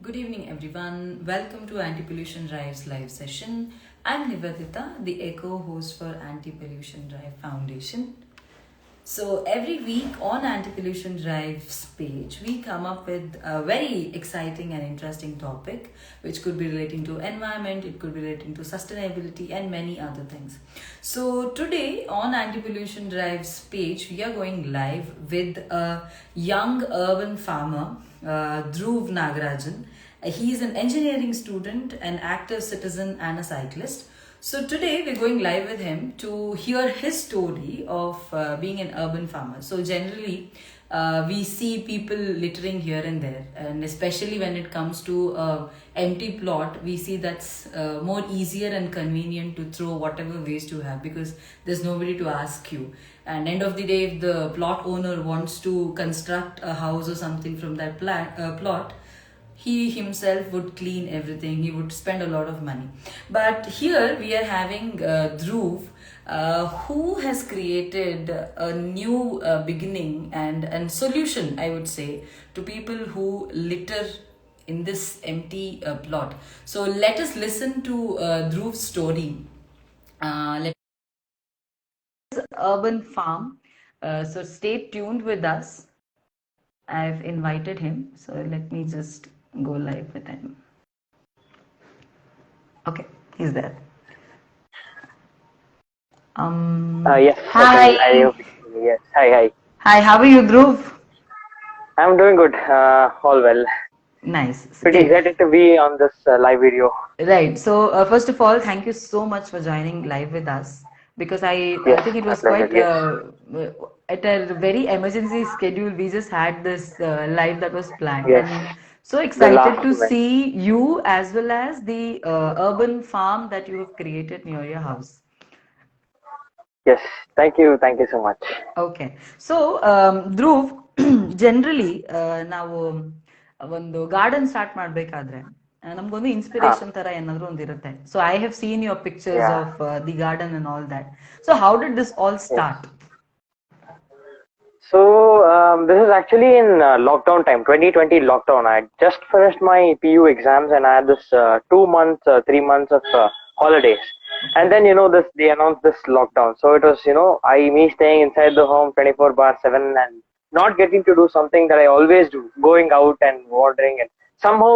Good evening, everyone. Welcome to Anti-Pollution Drive's live session. I'm Nivedita, the echo host for Anti-Pollution Drive Foundation. So every week on Anti-Pollution Drive's page, we come up with a very exciting and interesting topic, which could be relating to environment, it could be relating to sustainability, and many other things. So today on Anti-Pollution Drive's page, we are going live with a young urban farmer, Dhruv Nagarajan. He is an engineering student, an active citizen, and a cyclist. So today we're going live with him to hear his story of being an urban farmer. So generally, we see people littering here and there, and especially when it comes to empty plot, we see that's more easier and convenient to throw whatever waste you have because there's nobody to ask you. And end of the day, if the plot owner wants to construct a house or something from that plot, he himself would clean everything, he would spend a lot of money. But here we are having Dhruv, who has created a new beginning and solution, I would say, to people who litter in this empty plot. So let us listen to Dhruv's story. Urban farm. So stay tuned with us. I've invited him, so let me just go live with him. Okay, he's there. Yes. Hi. Okay, yes. Hi. Hi, how are you, Dhruv? I'm doing good. All well. Nice. Pretty Okay. excited to be on this live video. Right. So, first of all, thank you so much for joining live with us because I Yes, think it my was pleasure. quite Yes. at a very emergency schedule. We just had this live that was planned, Yes. and so The excited last to moment. see you as well as the urban farm that you have created near your house. Yes. Thank you. Thank you so much. Okay so Dhruv generally ನಾವು ಒಂದು garden start ಮಾಡಬೇಕಾದ್ರೆ ನಮ್ಗೊಂದು Huh. Inspiration ತರ ಏನಾದ್ರು ಒಂದಿರುತ್ತೆ so I have seen your pictures Yeah. Of the garden and all that so how did this all Yes. Start So this is actually in lockdown time, 2020 lockdown. I had just finished my PU exams and I had this 2 months, 3 months of holidays. And then this they announced this lockdown. So it was me staying inside the home 24/7 and not getting to do something that I always do, going out and wandering and somehow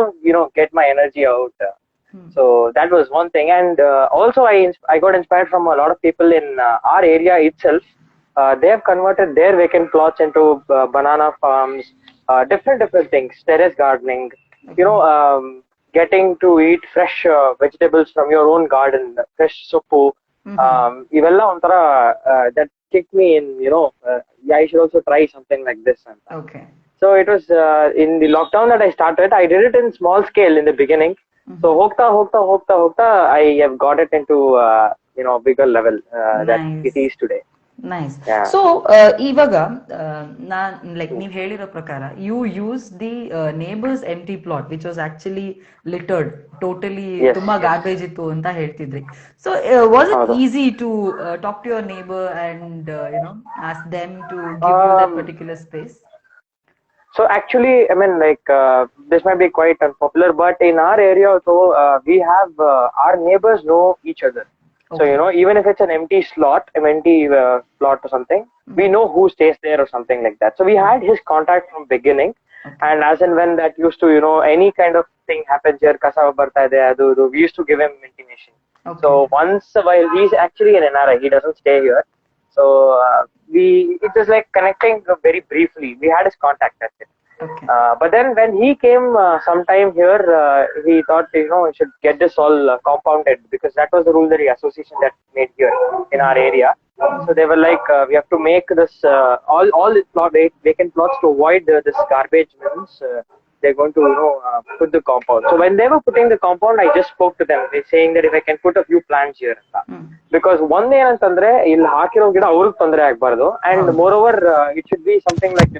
get my energy out. So that was one thing. And also I got inspired from a lot of people in our area itself. They have converted their vacant plots into banana farms, different things, terrace gardening, getting to eat fresh vegetables from your own garden, fresh soppu. Ivella ontara that kicked me in, yeah, I should also try something like this. Okay So it was in the lockdown that I started. I did it in small scale in the beginning. So hokta, I have got it into bigger level that it is today. Nice Yeah. So ಇವಾಗ ನಾನ್ like ನೀವ್ ಹೇಳಿರೋ ಪ್ರಕಾರ you use the neighbours empty plot which was actually littered totally Yes. ತುಂಬಾ garbage ಇತ್ತು ಅಂತ ಹೇಳ್ತಿದ್ರಿ so was it ಹೌದು. Easy to talk to your neighbour and ask them to give you that particular space So actually, I mean, like this might be quite unpopular, but in our area also, we have our neighbors know each other. So even if it's an empty slot, an empty plot or something, we know who stays there or something like that. So we had his contact from beginning, and as and when that used to, any kind of thing happens here, kasa barta hai adu, we used to give him intimation. So once a while, he's actually an NRI, he doesn't stay here. So it was like connecting very briefly. We had his contact, that's it. But then when he came sometime here, he thought he should get this all compounded because that was the rule that the association that made here in our area. So they were like, we have to make this all this plot vacant plots to avoid this garbage bins. They're going to put the compound. So when they were putting the compound, I just spoke to them. They're saying that if I can put a few plants here, because one day ಅಂತಂದ್ರೆ ಇಲ್ಲಿ ಹಾಕಿರೋ ಗಿಡ ಅವ್ರಿಗೆ ತೊಂದರೆ ಆಗಬಾರ್ದು, and moreover it should be something like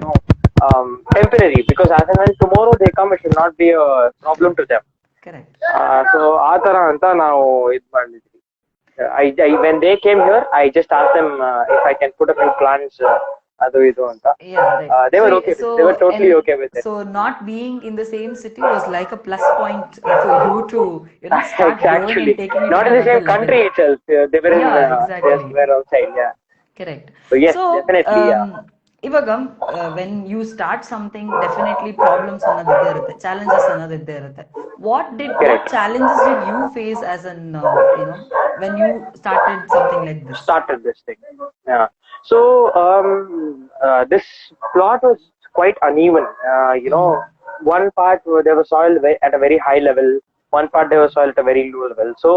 temporary, because as and when tomorrow they come, it should not be a problem to them. Correct. So ಆ ತರ ಅಂತ ನಾವು ಇದು ಮಾಡಿದ್ವಿ. I when they came here, I just asked them if I can put a few plants adu idu anta. Yeah, right. They were okay with it. They were totally okay with it. So not being in the same city was like a plus point for you to, start growing and Exactly. taking it Not to in the another same level. country itself. They were in, Yeah, they exactly. were outside. Yeah. Correct. So yes, So, definitely. Yeah. ಇವಾಗ when you start something, definitely problems ಅನ್ನೋದು ಇದ್ದೇ ಇರುತ್ತೆ, challenges ಅನ್ನೋದು ಇದ್ದೇ ಇರುತ್ತೆ. What Correct. challenges did you face as an when you started something like this? Started this thing. Yeah. So this plot was quite uneven. One part there was soil at a very high level. One part there was soil at a very low level. So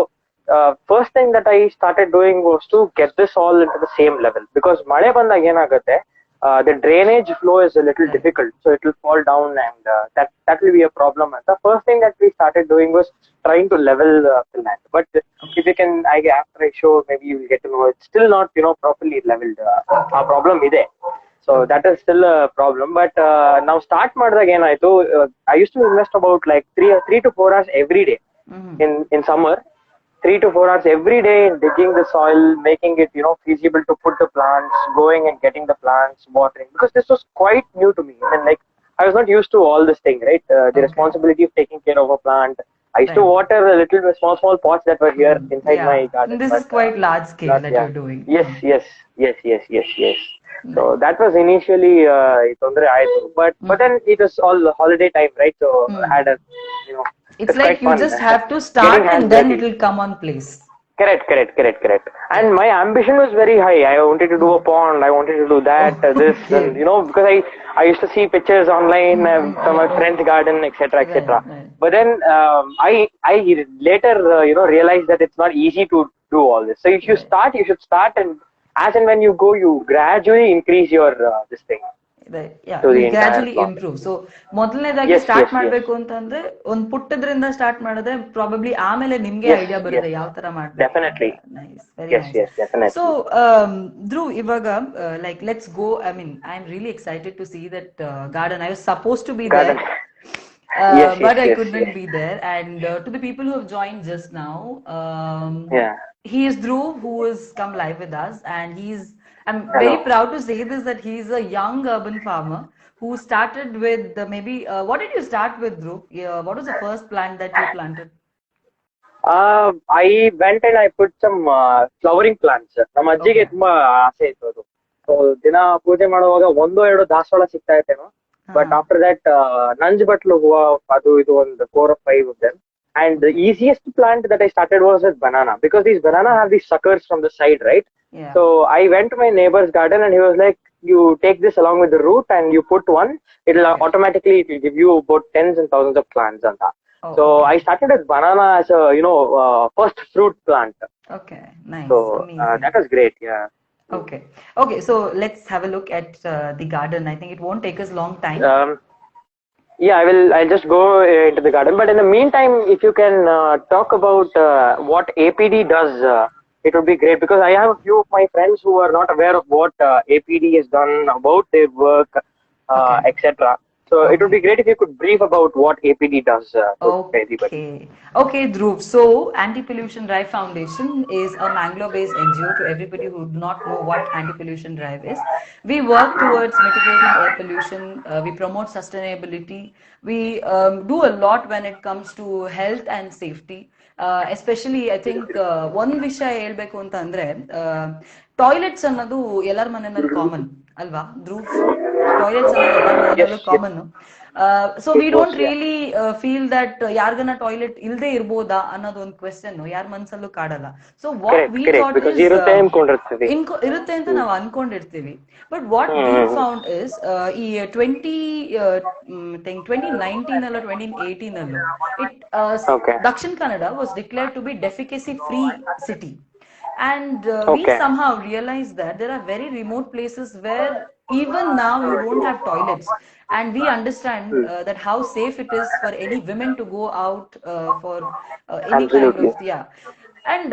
first thing that I started doing was to get this all into the same level, because male banದಾಗ ಏನಾಗುತ್ತೆ, the drainage flow is a little difficult, so it will fall down, and that will be a problem. And the first thing that we started doing was trying to level the land. But if you can, after I show, maybe you will get to know it's still not properly leveled. Our problem ಇದೆ. So that is still a problem. But now start ಮಾಡಿದಾಗ ಏನಾಯ್ತು, I used to invest about like 3 to 4 hours every day in summer. 3 to 4 hours every day in digging the soil, making it feasible to put the plants, going and getting the plants, watering, because this was quite new to me. I mean, like, I was not used to all this thing, right? The responsibility of taking care of a plant. I used to water a little small pots that were here inside my garden. This is quite large scale that you're doing. Yes. So that was initially ತೊಂದ್ರೆ ಆಯ್ತು, but then it was all holiday time, right? So I had a it's like you just have to start and then it will come on place. Correct. And my ambition was very high. I wanted to do a pond. I wanted to do that, this, and because I used to see pictures online from my friend's garden, etc. Right. But then I later realized that it's not easy to do all this. So if you start, you should start, and as and when you go, you gradually increase your this thing. Right. Yeah, you gradually improve. So ಮೊದಲನೇದಾಗಿ start ಮಾಡಬೇಕು ಅಂತಂದ್ರೆ ಒಂದು ಪುಟ್ಟದ್ರಿಂದ start ಮಾಡಿದ್ರೆ probably ಆಮೇಲೆ ನಿಮ್ಗೆ idea ಬರುತ್ತೆ ಯಾವ ತರ ಮಾಡಬೇಕು. Definitely. Nice, very nice. Yes, definitely. So Dhruv, ಇವಾಗ like let's go. I mean, I'm really excited to see that garden. I was supposed to be there. But I couldn't be there. And to the people who have joined just now, he is Dhruv, who has come live with us, and I'm very proud to say this, that he's a young urban farmer who started with maybe what did you start with, Dhruv? What was the first plant that you planted? I went and I put some flowering plants. ನಮ್ಮ ಅಜ್ಜಿಗೆ ತುಂಬಾ ಆಸೆ ಇತ್ತು ಅದು. So ದಿನ ಪೂಜೆ ಮಾಡುವಾಗ 1-2 ದಾಸವಾಳ ಸಿಗ್ತಾ ಇತ್ತೇನೋ. But after that, ನಂಜ್ ಬಟ್ಲು ಹೂವ, ಅದು ಇದು ಒಂದು 4 or 5 of them. And the easiest plant that I started was with banana, because these banana have these suckers from the side, right? Yeah. So I went to my neighbor's garden and he was like, you take this along with the root and you put one, it'll automatically it will give you about tens and thousands of plants on that. So I started with banana as a first fruit plant. Okay, nice. So that was great. Yeah. Okay, so let's have a look at the garden. I think it won't take us long time. I'll just go into the garden, but in the meantime, if you can talk about what APD does, it would be great, because I have a few of my friends who are not aware of what APD has done, about their work, etc. So it would be great if you could brief about what APD does to everybody. Okay, Dhruv. So Anti-Pollution Drive Foundation is a Mangalore-based NGO. To everybody who do not know what Anti-Pollution Drive is, we work towards mitigating air pollution. We promote sustainability. We do a lot when it comes to health and safety. Especially, I think one ವಿಷಯ ಹೇಳ್ಬೇಕು ಅಂತ ಅಂದ್ರೆ toilets ಅನ್ನೋದು ಎಲ್ಲರ ಮನೆಯಲ್ಲೂ common ಅಲ್ವಾ Dhruv? Toilets ಅನ್ನೋದು ಎಲ್ಲರ ಮನೆಯಲ್ಲೂ common. So we don't really feel that ಯಾರ್ಗನ ಟಾಯ್ಲೆಟ್ ಇಲ್ದೇ ಇರ್ಬೋದಾ ಅನ್ನೋದು ಒಂದು ಕ್ವೆಶ್ಚನ್ ಯಾರ ಮನ್ಸಲ್ಲೂ ಕಾಡಲ್ಲ. ಸೊ ವಾಟ್ ವಿ ಥಾಟ್ ಇರುತ್ತೆ ಅಂತ ನಾವು ಅನ್ಕೊಂಡಿರ್ತೀವಿ. But what we found is ಈ 2019 ಅಲ್ಲ 2018 ಅಲ್ಲೂ Dakshin Kannada was declared to be defecacy free city. And we somehow realized that there are very remote places where even now you don't have toilets, and we understand that how safe it is for any women to go out for any kind of and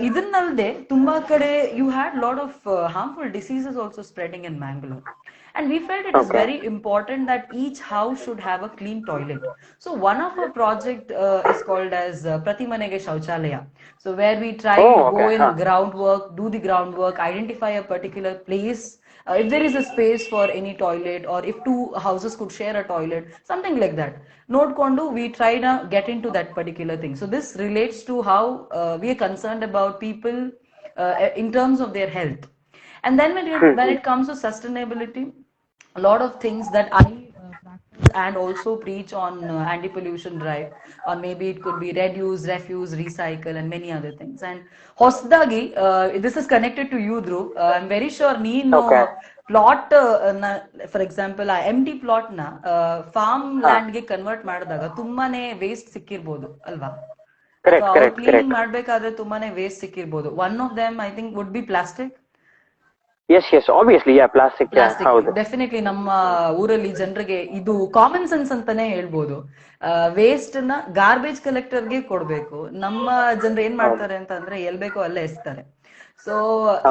idannalde tumba kade you had lot of harmful diseases also spreading in Mangalore. And we felt it is very important that each house should have a clean toilet. So one of our project is called as Prati Manege Shauchalaya. So where we try to go in groundwork, do the groundwork, identify a particular place if there is a space for any toilet, or if two houses could share a toilet, something like that. Nodkondu, we try to get into that particular thing. So this relates to how we are concerned about people in terms of their health. And then when it comes to sustainability, a lot of things that I practice and also preach on anti-pollution drive, or maybe it could be reduce, refuse, recycle, and many other things. And Hosdagi, this is connected to you, Dhruv. I'm very sure Okay. plot, for example, ಆ empty plot ನ farm land ಗೆ convert ಮಾಡಿದಾಗ ತುಂಬಾನೇ waste ಸಿಕ್ಕಿರ್ಬೋದು ಅಲ್ವಾ? So Correct, ಅವ್ರು correct, cleaning correct. ಮಾಡ್ಬೇಕಾದ್ರೆ ತುಂಬಾನೇ waste ಸಿಕ್ಕಿರ್ಬೋದು. One of them I think would be plastic. Yes, yes, obviously, yeah, plastic, yeah, plastic ಹೌದು. ಡೆಫಿನೆಟ್ಲಿ ನಮ್ಮ ಊರಲ್ಲಿ ಜನರಿಗೆ ಇದು ಕಾಮನ್ ಸೆನ್ಸ್ ಅಂತಾನೆ ಹೇಳ್ಬೋದು. ವೇಸ್ಟ್ ನ ಗಾರ್ಬೇಜ್ ಕಲೆಕ್ಟರ್ಗೆ ಕೊಡ್ಬೇಕು. ನಮ್ಮ ಜನರು ಏನ್ ಮಾಡ್ತಾರೆ ಅಂತ ಅಂದ್ರೆ ಎಲ್ ಬೇಕೋ ಅಲ್ಲೇ ಎಸ್ತಾರೆ. So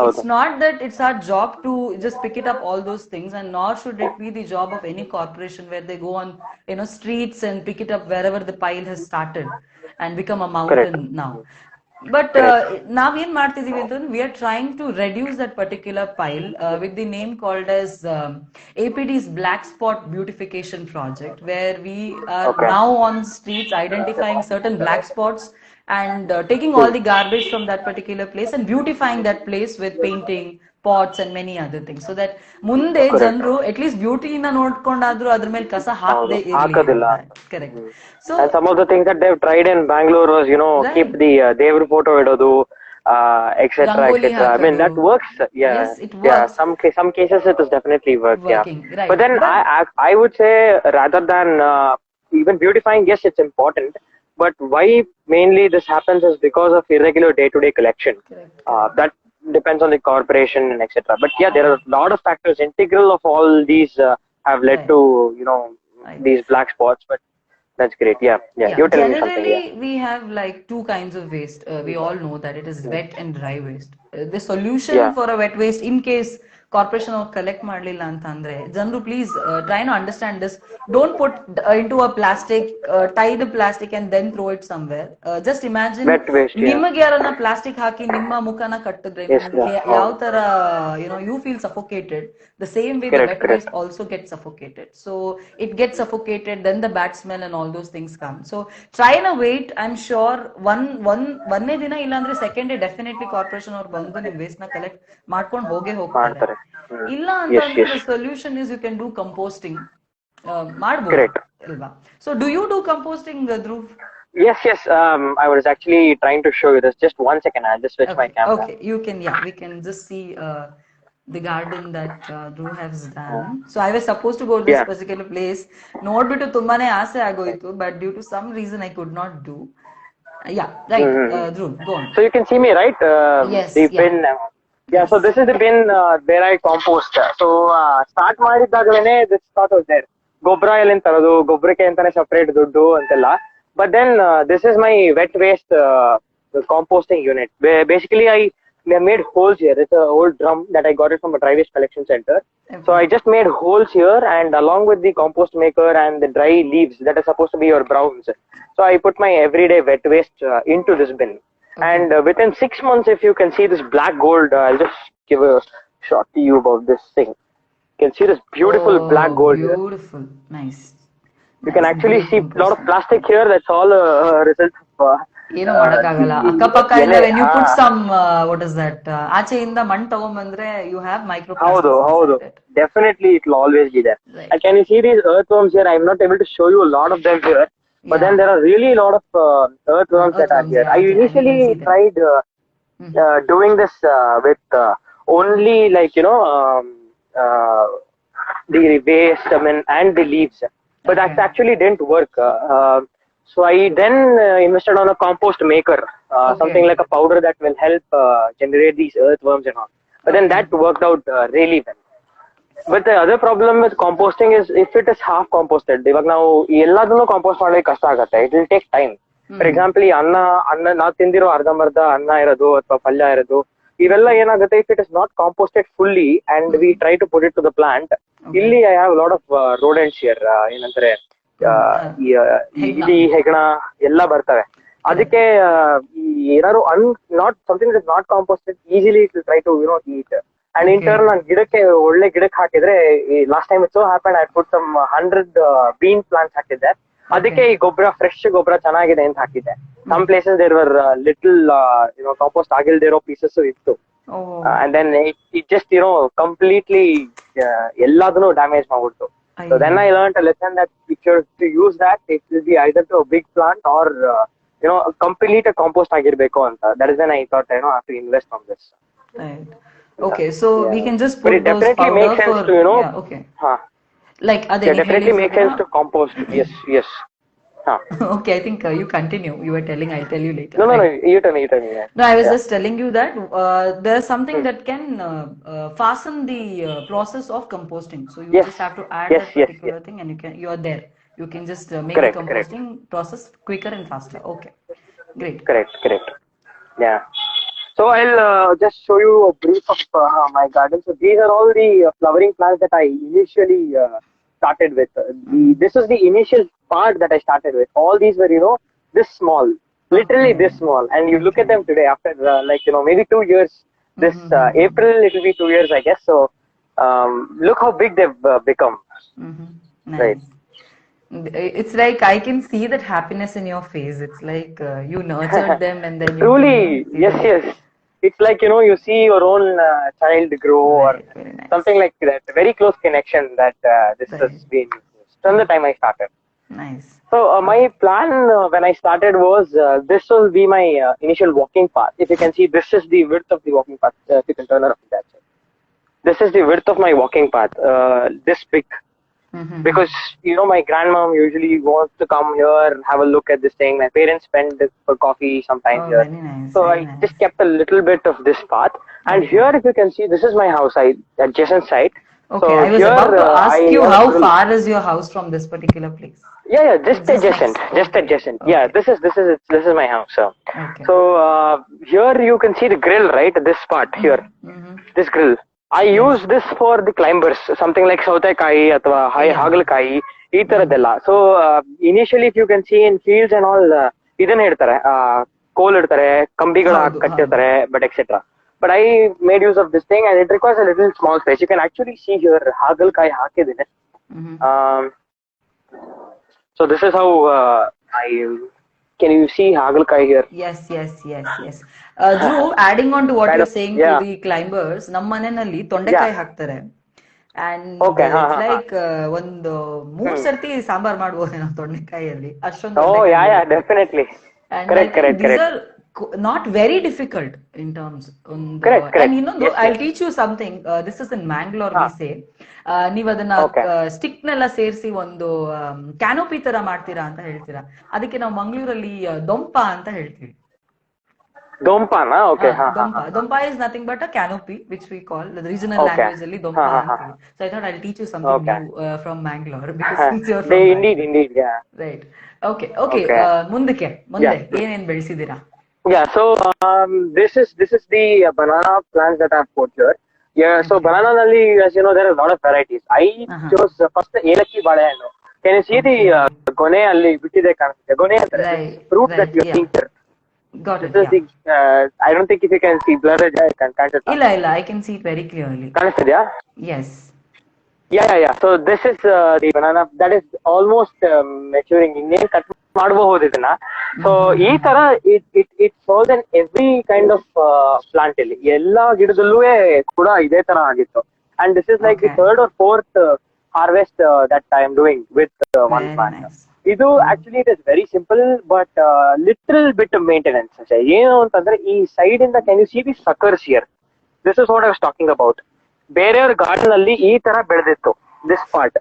it's not that it's our job to just pick it up all those things, and not should it be the job of any corporation where they go on streets and pick it up wherever the pile has started and become a mountain now. But ನಾವೇನ್ ಮಾಡ್ತಿದೀವಿ ಅಂತಂದ್ರೆ we are trying to reduce that particular pile with the name called as APD's Black Spot Beautification Project, where we are now on streets identifying certain black spots and taking all the garbage from that particular place and beautifying that place with painting, pots and many other things, so that ಮುಂದೆ ಜನರು at least ಬ್ಯೂಟಿನ ನೋಡ್ಕೊಂಡಾದ್ರೂ ಅದ್ರ ಮೇಲೆ ಕಸ ಹಾಕದೇ ಇರಲಿ. Correct. So and some of the things that they've tried in Bangalore was, keep the Devru photo idodu, etc., etc. I mean, that works. Yeah, yes, it works. Yeah. Some cases it is definitely working. Yeah. Right. But then I would say, rather than even beautifying, yes, it's important. But why mainly this happens is because of irregular day-to-day collection. That depends on the corporation and etc. But yeah, there are a lot of factors. Integral of all these have led to these black spots. But that's great. Yeah. You're telling me something. Generally, we have like two kinds of waste. We all know that it is wet and dry waste. The solution for a wet waste, in case corporation or collect ಮಾಡ್ಲಿಲ್ಲ ಅಂತಂದ್ರೆ, ಜನರು please try to understand this. Don't put into a plastic, tie the plastic and then throw it somewhere. Just imagine ನಿಮಗೆ ಯಾರನ್ನ plastic ಹಾಕಿ ನಿಮ್ಮ ಮುಖನ ಕಟ್ಟಿದ್ರೆ ಯಾವ ತರ you feel suffocated. The same way the wet waste also gets suffocated. So it gets suffocated, then the bad smell and all those things come. So try and wait. I'm sure ಒಂದೇ ದಿನ ಇಲ್ಲ ಅಂದ್ರೆ second day definitely corporation ಅವ್ರು ಬಂದು ನಿಮ್ waste ನ collect ಮಾಡ್ಕೊಂಡು ಹೋಗ್ತಾರೆ. ಇಲ್ಲ ಅಂತಂದ್ರೆ the solution is you can do composting. ಮಾಡ್ಬೋದು ಅಲ್ವಾ? So do you do composting, Dhruv? Yes. I was actually trying to show you this. Just 1 second. I'll just switch my camera. Okay, you can. Yeah, we can just see the garden that Dhruv has done. So I was supposed to go to this particular place. ನೋಡ್ಬಿಟ್ಟು ತುಂಬಾನೇ ಆಸೆ ಆಗೋಯ್ತು, but due to some reason I could not do. Right. Dhruv, go on. So you can see me, right? Yes. The bin. Yeah. So this is the bin where I compost. So start ಮಾಡಿದಾಗಲೇನೆ this thought was there. ಗೊಬ್ಬರ ಎಲ್ಲಿಂದ ತರೋದು, ಗೊಬ್ಬರಕ್ಕೆ ಅಂತಾನೆ separate ದುಡ್ಡು ಅಂತೆಲ್ಲ. But then this is my wet waste composting unit. Basically, I made holes here. It's an old drum that I got it from a dry waste collection center. So I just made holes here, and along with the compost maker and the dry leaves that are supposed to be your browns. So I put my everyday wet waste into this bin. And within 6 months, if you can see this black gold, I'll just give a shot to you about this thing. You can see this beautiful black gold here. Beautiful. Nice. You can actually see a lot of plastic here. That's all a result of ಏನು ಮಾಡಕ್ಕಾಗಲ್ಲ. ಅಕ್ಕಪಕ್ಕ ಇಂದ when you put some what is that ಆಚೆಯಿಂದ ಮಣ್ಣು ತಗೊಂಡ್ಬಂದ್ರೆ you have microplastics. ಹೌದು definitely it will always be there. And can you see these earthworms here? I'm not able to show you a lot of them here, but then there are really a lot of earthworms that are here. I initially tried doing this with only like the waste and the leaves, but that actually didn't work. So I then invested on a compost maker, something like a powder that will help generate these earthworms and all. But then that worked out really well. But the other problem with composting is if it is half composted, ಇವಾಗ ನಾವು ಎಲ್ಲದನ್ನು compost ಮಾಡ್ಲಿಕ್ಕೆ ಕಷ್ಟ ಆಗುತ್ತೆ. It will take time. For example, ಈ ಅನ್ನ ನಾವು ತಿಂದಿರೋ ಅರ್ಧಂಬರ್ಧ ಅನ್ನ ಇರೋದು ಅಥವಾ ಪಲ್ಯ ಇರೋದು, ಇವೆಲ್ಲ ಏನಾಗುತ್ತೆ, if it is not composted fully and we try to put it to the plant, ಇಲ್ಲಿ I have a lot of rodents here, ಏನಂತಾರೆ ಇಲಿ, ಹೆಗ್ಣ ಎಲ್ಲ ಬರ್ತವೆ. ಅದಕ್ಕೆ ಏನಾದ್ರು not something it is not composted, easily it will try to eat. And in turn ನಾನು ಗಿಡಕ್ಕೆ ಒಳ್ಳೆ ಗಿಡಕ್ಕೆ ಹಾಕಿದ್ರೆ last time it so happen I put some 100 bean plants ಹಾಕಿದ್ದೆ. ಅದಕ್ಕೆ ಈ ಗೊಬ್ಬರ ಫ್ರೆಶ್ ಗೊಬ್ಬರ ಚೆನ್ನಾಗಿದೆ ಅಂತ ಹಾಕಿದ್ದೆ. Some places there were little compost ಆಗಿಲ್ದಿರೋ ಪೀಸಸ್ ಇತ್ತು. And then it just completely ಎಲ್ಲದನ್ನು ಡ್ಯಾಮೇಜ್ ಮಾಡ್ಬಿಡ್ತು. So then I learned a lesson that if you're to use that, it will be either to a big plant or complete a compost ಆಗಿರ್ಬೇಕು ಅಂತ. That is when I thought I have to invest on this. Right. Okay, so we can just put but it definitely makes sense to okay. Like it definitely makes sense to compost. Yes. Okay, I think you continue. You were telling, I'll tell you later. No, you tell me. Yeah. No, I was just telling you that there's something that can fasten the process of composting. So you just have to add that particular thing, and you are there. You can just make the composting process quicker and faster. Okay, great. Correct. Yeah. So I'll just show you a brief of my garden. So these are all the flowering plants that I initially started with. This is the initial part that I started with. All these were, this small, literally this small. And you look at them today after maybe 2 years. This April, it will be 2 years, I guess. So look how big they've become. Nice. Right. It's like I can see that happiness in your face. It's like you nurtured them and then truly, yes. It's like you see your own child grow, or something like that. A very close connection that this has been from the time I started. Nice. So my plan when I started was this will be my initial walking path. If you can see, this is the width of the walking path. If you can turn around that side. This is the width of my walking path. This big. Because my grandmom usually wants to come here, have a look at this thing. My parents spend for coffee sometimes here. Very nice, so I just kept a little bit of this path. And here, if you can see, this is my house, adjacent side. Okay, so I was about to ask you how far is your house from this particular place? Yeah, just adjacent. Just adjacent. Okay. Yeah, this is my house. So here you can see the grill, right? This part here, this grill. I use this for the climbers, something like sautekai ಅಥವಾ ಹಾಗಲಕಾಯಿ ಈ ತರದ್ದೆಲ್ಲ. So initially if you can see in fields and all, ಇದನ್ನ ಇಡ್ತಾರೆ, ಕೋಲ್ ಇಡ್ತಾರೆ, ಕಂಬಿಗಳ ಕಟ್ಟಿರ್ತಾರೆ, but etc. But I made use of this thing and it requires a little small space. You can actually see here ಹಾಗಲಕಾಯಿ ಹಾಕಿದ್ದೀನಿ. So this is how can you see ಹಾಗಲಕಾಯಿ here? Yes. Drew, adding on to what you're saying to the climbers, ನಮ್ಮ ಮನೆಯಲ್ಲಿ ತೊಂಡೆಕಾಯಿ ಹಾಕ್ತಾರೆ. And it's like ಒಂದು 3 ಸರ್ತಿ ಸಾಂಬಾರ್ ಮಾಡ್ಬೋದೇನೋ ತೊಂಡೆಕಾಯಿಯಲ್ಲಿ, ಅಷ್ಟೊಂದು. Oh yeah, definitely. And correct. These are not very difficult in terms. Correct. And I'll teach you something. This is in Mangalore, we say. ನೀವು ಅದನ್ನ stick ನೆಲ್ಲ ಸೇರಿಸಿ ಒಂದು ಕ್ಯಾನೋಪಿ ತರ ಮಾಡ್ತೀರಾ ಅಂತ ಹೇಳ್ತೀರಾ. ಅದಕ್ಕೆ ನಾವು ಮಂಗಳೂರಲ್ಲಿ ದೊಂಪ ಅಂತ ಹೇಳ್ತೀವಿ. ದೊಂಪಾನಾ? Okay. Dompa is nothing but a canopy, which we call the regional language ಅಲ್ಲಿ dompa ಅಂತೀವಿ. So I thought I'll teach you something new from Mangalore, because since you're from indeed, yeah. Right. Okay. ಮುಂದೆ ಏನೇನ್ ಬೆಳೆಸಿದೀರಾ? Yeah, so this is the banana plants that I've put here. Yeah, so banana nalli, as you know, there are a lot of varieties. I chose first ಏಲಕ್ಕಿ ಬಾಳೆಹಣ್ಣು. Can you see the ಗೊನೆ ಅಲ್ಲಿ ಬಿಟ್ಟಿದೆ ಕಾಣಿಸುತ್ತೆ? ಗೊನೆ ಅಂದ್ರೆ fruit that you're seeing here. Got it. I don't think if you can see blur it, I can't. ಇಲ್ಲ, I can see it very clearly. ಕಾಣಿಸ್ತಿದ್ಯಾ? Yes. Yeah. So this is the banana that is almost maturing. ಇನ್ನೇನ್ cut ಮಾಡಬಹುದು ಇದನ್ನ. So ಈ ತರ it falls in every kind of plant ಇಲ್ಲಿ. ಎಲ್ಲಾ ಗಿಡದಲ್ಲೂ ಕೂಡ ಇದೇ ತರ ಆಗಿತ್ತು. And this is like the third or fourth harvest that I am doing with one plant. Nice. ಇದು actually it is very simple, but little bit of maintenance. ಏನು ಅಂತಂದ್ರೆ ಈ ಸೈಡ್ ಇಂದ can you see the suckers here? This is what I was talking about. ಬೇರೆಯವ್ರ garden ಅಲ್ಲಿ ಈ ತರ ಬೆಳೆದಿತ್ತು this part.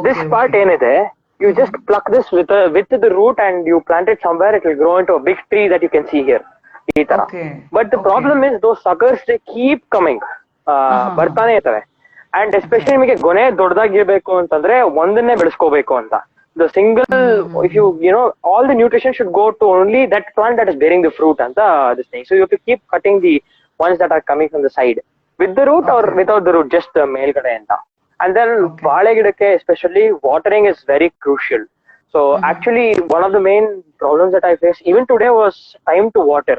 This part ಏನಿದೆ, you just pluck this with the root and you plant it somewhere, it will grow into a big tree that you can see here. ಈ ತರ. But the problem is those suckers, they keep coming. ಬರ್ತಾನೆ ಇರ್ತವೆ. And especially ನಿಮಗೆ ಗೊನೆ ದೊಡ್ಡದಾಗಿರ್ಬೇಕು ಅಂತಂದ್ರೆ ಒಂದನ್ನೇ ಬೆಳೆಸ್ಕೋಬೇಕು ಅಂತ. The single, if you all the nutrition should go to only that plant that is bearing the fruit and this thing. So you have to keep cutting the ones that are coming from the side with the root or without the root, just ಮೇಲ್ಗಡೆ ಅಂತ. And then ಬಾಳೆ ಗಿಡಕ್ಕೆ especially watering is very crucial. So actually one of the main problems that I faced even today was time to water.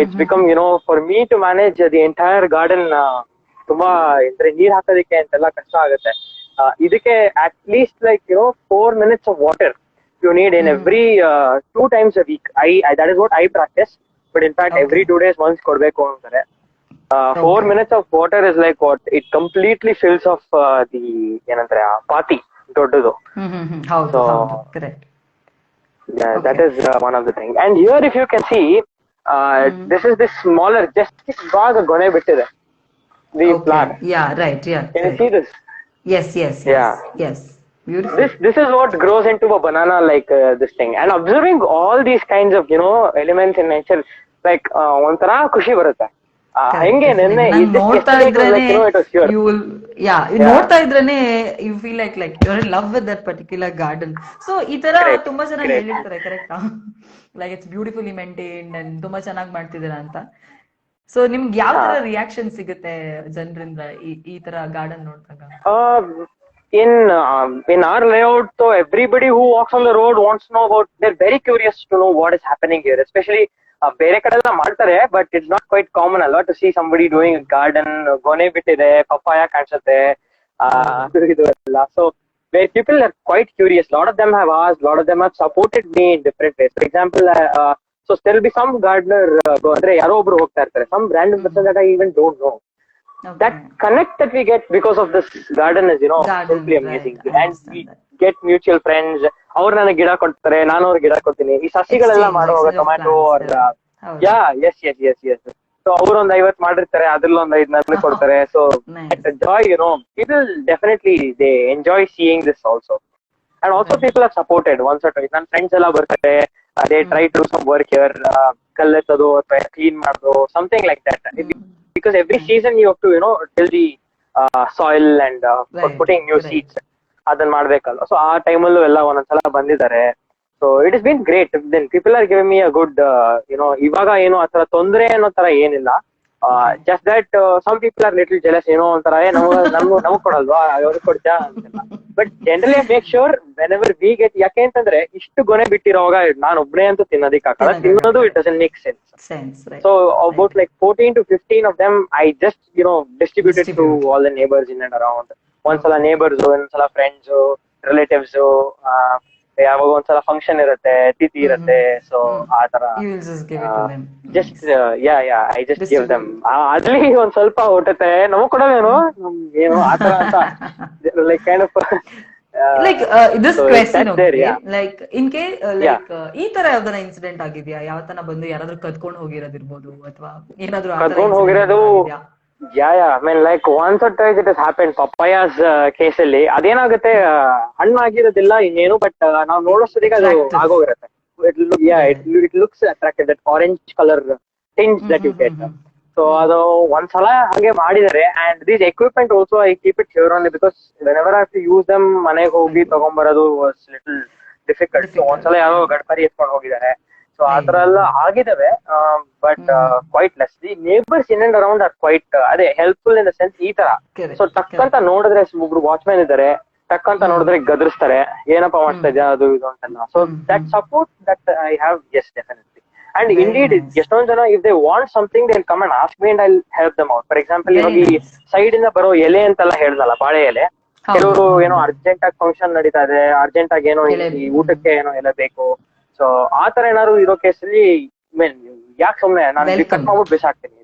It's become for me to manage the entire garden ತುಂಬಾ ಅಂದ್ರೆ ನೀರ್ ಹಾಕೋದಿಕ್ಕೆ ಅಂತೆಲ್ಲ ಕಷ್ಟ ಆಗುತ್ತೆ. ಇದಕ್ಕೆ at least like 4 minutes of water you need in every 2 times a week. That is what I practice, but in fact every 2 days once ಕೊಡ್ಬೇಕು ಅಂತಾರೆ. 4 minutes of water is like what it completely fills off the ಏನಂತಾರೆ ಪಾತಿ ದೊಡ್ಡದು. ಹೌದು correct. Yeah, that is one of the things. And here if you can see, this is this smaller, just bag gone bittide. The plant. Yeah, right. Yeah. Can you see this? Yes. Yeah. Yes. Beautiful. This is what grows into a banana, like this thing. And observing all these kinds of elements in nature, like ಒಂಥರ ಖುಷಿ ಬರುತ್ತೆ. ಹೆಂಗೆ ನೆನ್ನೆ ನೋಡ್ತಾ ಇದ್ರೇನೆ you feel like you are in love with that particular garden. So ಈ ತರ ತುಂಬಾ ಚೆನ್ನಾಗಿ ಹೇಳಿರ್ತಾರೆ, ಕರೆಕ್ಟಾ? Like it's beautifully maintained and ತುಂಬಾ ಚೆನ್ನಾಗಿ ಮಾಡ್ತಿದ್ದೀರಾ ಅಂತ. ಸೊ ನಿಮ್ಗೆ ಯಾವ ತರ ರಿಯಾಕ್ಷನ್ ಸಿಗುತ್ತೆ ಜನರಿಂದ ಈ ತರ ಗಾರ್ಡನ್ ನೋಡಿದಾಗ? In our layout, so everybody who walks on the road wants to know about. They're very curious to know what is happening here, especially ಬೇರೆ ಕಡೆ ಎಲ್ಲ ಮಾಡ್ತಾರೆ, but it's not quite common ಅಲ್ವಾ to see somebody doing garden. ಗೊನೆ ಬಿಟ್ಟಿದೆ, ಪಪ್ಪಾಯ ಕಾಣಿಸುತ್ತೆ, ಇದು ಎಲ್ಲ. So where people are quite curious, lot of them have asked, lot of them have supported me in different ways. For example, so there will be some gardener ಅಂದ್ರೆ ಯಾರೋ ಒಬ್ರು ಹೋಗ್ತಾ ಇರ್ತಾರೆ, some random person that I even don't know. That connect that we get because of this garden is simply amazing. And we get mutual friends. ಅವ್ರು ನನಗೆ ಗಿಡ ಕೊಡ್ತಾರೆ, ನಾನು ಅವ್ರಿಗೆ ಗಿಡ ಕೊಡ್ತೀನಿ. ಈ ಸಸಿಗಳೆಲ್ಲ ಮಾಡುವಾಗ ಟೊಮ್ಯಾಟೊ yes. ಸೊ ಅವ್ರು ಒಂದ್ 50 ಮಾಡಿರ್ತಾರೆ, ಅದ್ರಲ್ಲಿ ಒಂದ್ 5 ನನಗೆ ಕೊಡ್ತಾರೆ. So Joy people definitely they enjoy seeing this also. And also people are supported once or twice. ನನ್ನ ಫ್ರೆಂಡ್ಸ್ ಎಲ್ಲ ಬರ್ತಾರೆ, they try to do some work here, ಕಲ್ಲೆತ್ತೋದು ಅಥವಾ ಕ್ಲೀನ್ ಮಾಡೋದು, something like that. Because every season you have to till the soil and putting new seeds, ಅದನ್ನ ಮಾಡ್ಬೇಕಲ್ವ. So ಆ ಟೈಮಲ್ಲೂ ಎಲ್ಲ ಒಂದೊಂದ್ಸಲ ಬಂದಿದ್ದಾರೆ. So it is been great. Then people are giving me a good ಇವಾಗ ಏನು ಆತರ ತೊಂದ್ರೆ ಅನ್ನೋ ತರ ಏನಿಲ್ಲ. Just that some people are little jealous, ಒಂಥರ ನಮಗ್ ಕೊಡಲ್ವಾ, ಅವ್ರಿಗೆ ಕೊಡ್ತಾ ಅಂತೆಲ್ಲ. But generally make sure whenever we get, ಯಾಕೆ ಅಂತಂದ್ರೆ ಇಷ್ಟು ಗೊನೆ ಬಿಟ್ಟಿರೋವಾಗ ನಾನು ಒಬ್ಬನೇ ಅಂತೂ ತಿನ್ನೋದಿಕ್ಕಾಗಲ್ಲ, ತಿನ್ನೋದು it doesn't make sense. So about like 14 to 15 of them I just distributed to all the neighbors in and around. ಒಂದ್ಸಲ ನೇಬರ್ಸ್, ಒಂದ್ಸಲ ಫ್ರೆಂಡ್ಸ್, ರಿಲೇಟಿವ್ಸ್, ಯಾವಾಗ ಒಂದ್ಸಲ ಫಂಕ್ಷನ್ ಇರುತ್ತೆ, ತಿಥಿ ಇರುತ್ತೆ. ಸೊ ಆತರ just I just give them. ಅದ್ರಲ್ಲಿ ಒಂದ್ ಸ್ವಲ್ಪ ಹೊಟ್ಟತೆ ನಮಗ್ ಕೊಡೋದೇನು ಏನು ಆತರ ಅಂತ like kind of like this question. Like in case like ಈ ತರ ಯಾವ್ದನ ಇನ್ಸಿಡೆಂಟ್ ಆಗಿದ್ಯಾ? ಯಾವತನ ಬಂದು ಯಾರಾದ್ರೂ ಕದ್ಕೊಂಡ್ ಹೋಗಿರೋದಿರ್ಬೋದು ಅಥವಾ ಏನಾದ್ರು ಕದ್ಕೊಂಡ್ ಹೋಗಿರೋದು? I mean like once or twice it has happened. Papayas case ಅಲ್ಲಿ ಅದೇನಾಗುತ್ತೆ, ಹಣ್ಣಾಗಿರೋದಿಲ್ಲ ಇನ್ನೇನು, ಬಟ್ ನಾವು ನೋಡೋಷ್ಟೊತ್ತಿಗೆ ಅದು ಆಗೋಗಿರುತ್ತೆ. It looks attractive, that orange color tinge that you get. So ಅದು ಒಂದ್ಸಲ ಹಾಗೆ ಮಾಡಿದರೆ. And this equipment also I keep it here only because whenever I have to use them, ಮನೆಗೆ ಹೋಗಿ ತಗೊಂಡ್ಬರೋದು was little difficult. So ಒಂದ್ಸಲ ಯಾರೋ ಗಡ್ಪರಿ ಎತ್ಕೊಂಡು ಹೋಗಿದ್ದಾರೆ. ಸೊ ಆತರ ಎಲ್ಲ ಆಗಿದಾವೆ, but quite less. The neighbours in and around are quite ಅದೇ ಹೆಲ್ಪ್ಫುಲ್ ಇನ್ ದ ಸೆನ್ಸ್ ಈ ತರ. ಸೊ ಟಕ್ಕಂತ ನೋಡಿದ್ರೆ ಒಬ್ರು ವಾಚ್ಮ್ಯಾನ್ ಇದ್ದಾರೆ, ಟಕ್ಕಂತ ನೋಡಿದ್ರೆ ಗದರಿಸ್ತಾರೆ, ಏನಪ್ಪಾ ಮಾಡ್ತಾ ಇದ್ಯಾ ಅದು ಇದು ಅಂತೆಲ್ಲ. So that support that I have, yes definitely. And indeed ಎಷ್ಟೊಂದ್ ಜನ if they want something they will come and ask me and I help them out. For example ಇವಾಗ ಈ ಸೈಡ್ ಇಂದ ಬರೋ ಎಲೆ ಅಂತೆಲ್ಲ ಹೇಳ್ದಲ್ಲ, ಬಾಳೆ ಎಲೆ, ಕೆಲವರು ಅರ್ಜೆಂಟ್ ಆಗಿ ಫಂಕ್ಷನ್ ನಡೀತಾ ಇದೆ, ಅರ್ಜೆಂಟ್ ಆಗಿ ಈ ಊಟಕ್ಕೆ ಎಲೆ ಬೇಕು. ಸೊ ಆತರ ಏನಾದ್ರು ಇರೋ ಕೇಸಲ್ಲಿ ಮೀನ್ ಯಾಕೆ ಸುಮ್ನೆ ನಾನು ಕಟ್ ಮಾಡ್ಬಿಟ್ಟು ಬಿಸಾಕ್ತೀನಿ.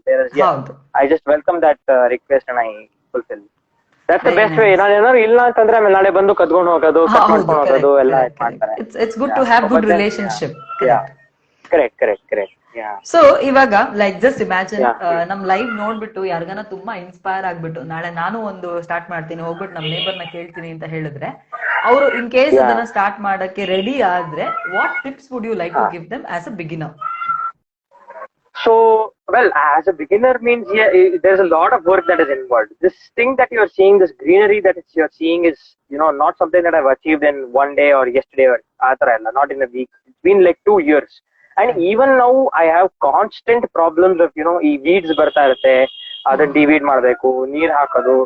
I just welcome that request and I fulfil. That's the best way. ನಾನು ಏನಾದ್ರು ಇಲ್ಲ ಅಂತಂದ್ರೆ ಆಮೇಲೆ ನಾಳೆ ಬಂದು ಕದ್ಕೊಂಡು ಹೋಗೋದು, ಕಟ್ ಮಾಡ್ಕೊಂಡು ಹೋಗೋದು ಎಲ್ಲ ಮಾಡ್ತಾರೆ. It's good to have good relationship. Correct. So ಇವಾಗ ಲೈಕ್ ಜಸ್ಟ್ ಇಮ್ಯಾಜಿನ್ ನಮ್ ಲೈವ್ ನೋಡ್ಬಿಟ್ಟು ಯಾರಿಗಾನ ತುಂಬಾ ಇನ್ಸ್ಪೈರ್ ಆಗ್ಬಿಟ್ಟು ನಾಳೆ ನಾನು ಒಂದು ಸ್ಟಾರ್ಟ್ ಮಾಡ್ತೀನಿ, ಹೋಗ್ಬಿಟ್ಟು ನಮ್ ನೇಬರ್ ನ ಕೇಳ್ತೀನಿ ಅಂತ ಹೇಳಿದ್ರೆ, ಅವರು ಇನ್ ಕೇಸ್ ಅದನ್ನ ಸ್ಟಾರ್ಟ್ ಮಾಡಕ್ಕೆ ರೆಡಿ ಆದ್ರೆ what tips would you like to give them as a beginner? So, well, as a beginner means there's a lot of work that is involved. This thing that you're seeing, this greenery that you're seeing is, not something that I've achieved in one day or yesterday or not in a week. It's been like 2 years. And even now I have constant problems of, ಈ weeds ಬರ್ತಾ ಇರುತ್ತೆ, ಅದನ್ನ ಡಿವೀಡ್ ಮಾಡ್ಬೇಕು, ನೀರ್ ಹಾಕೋದು.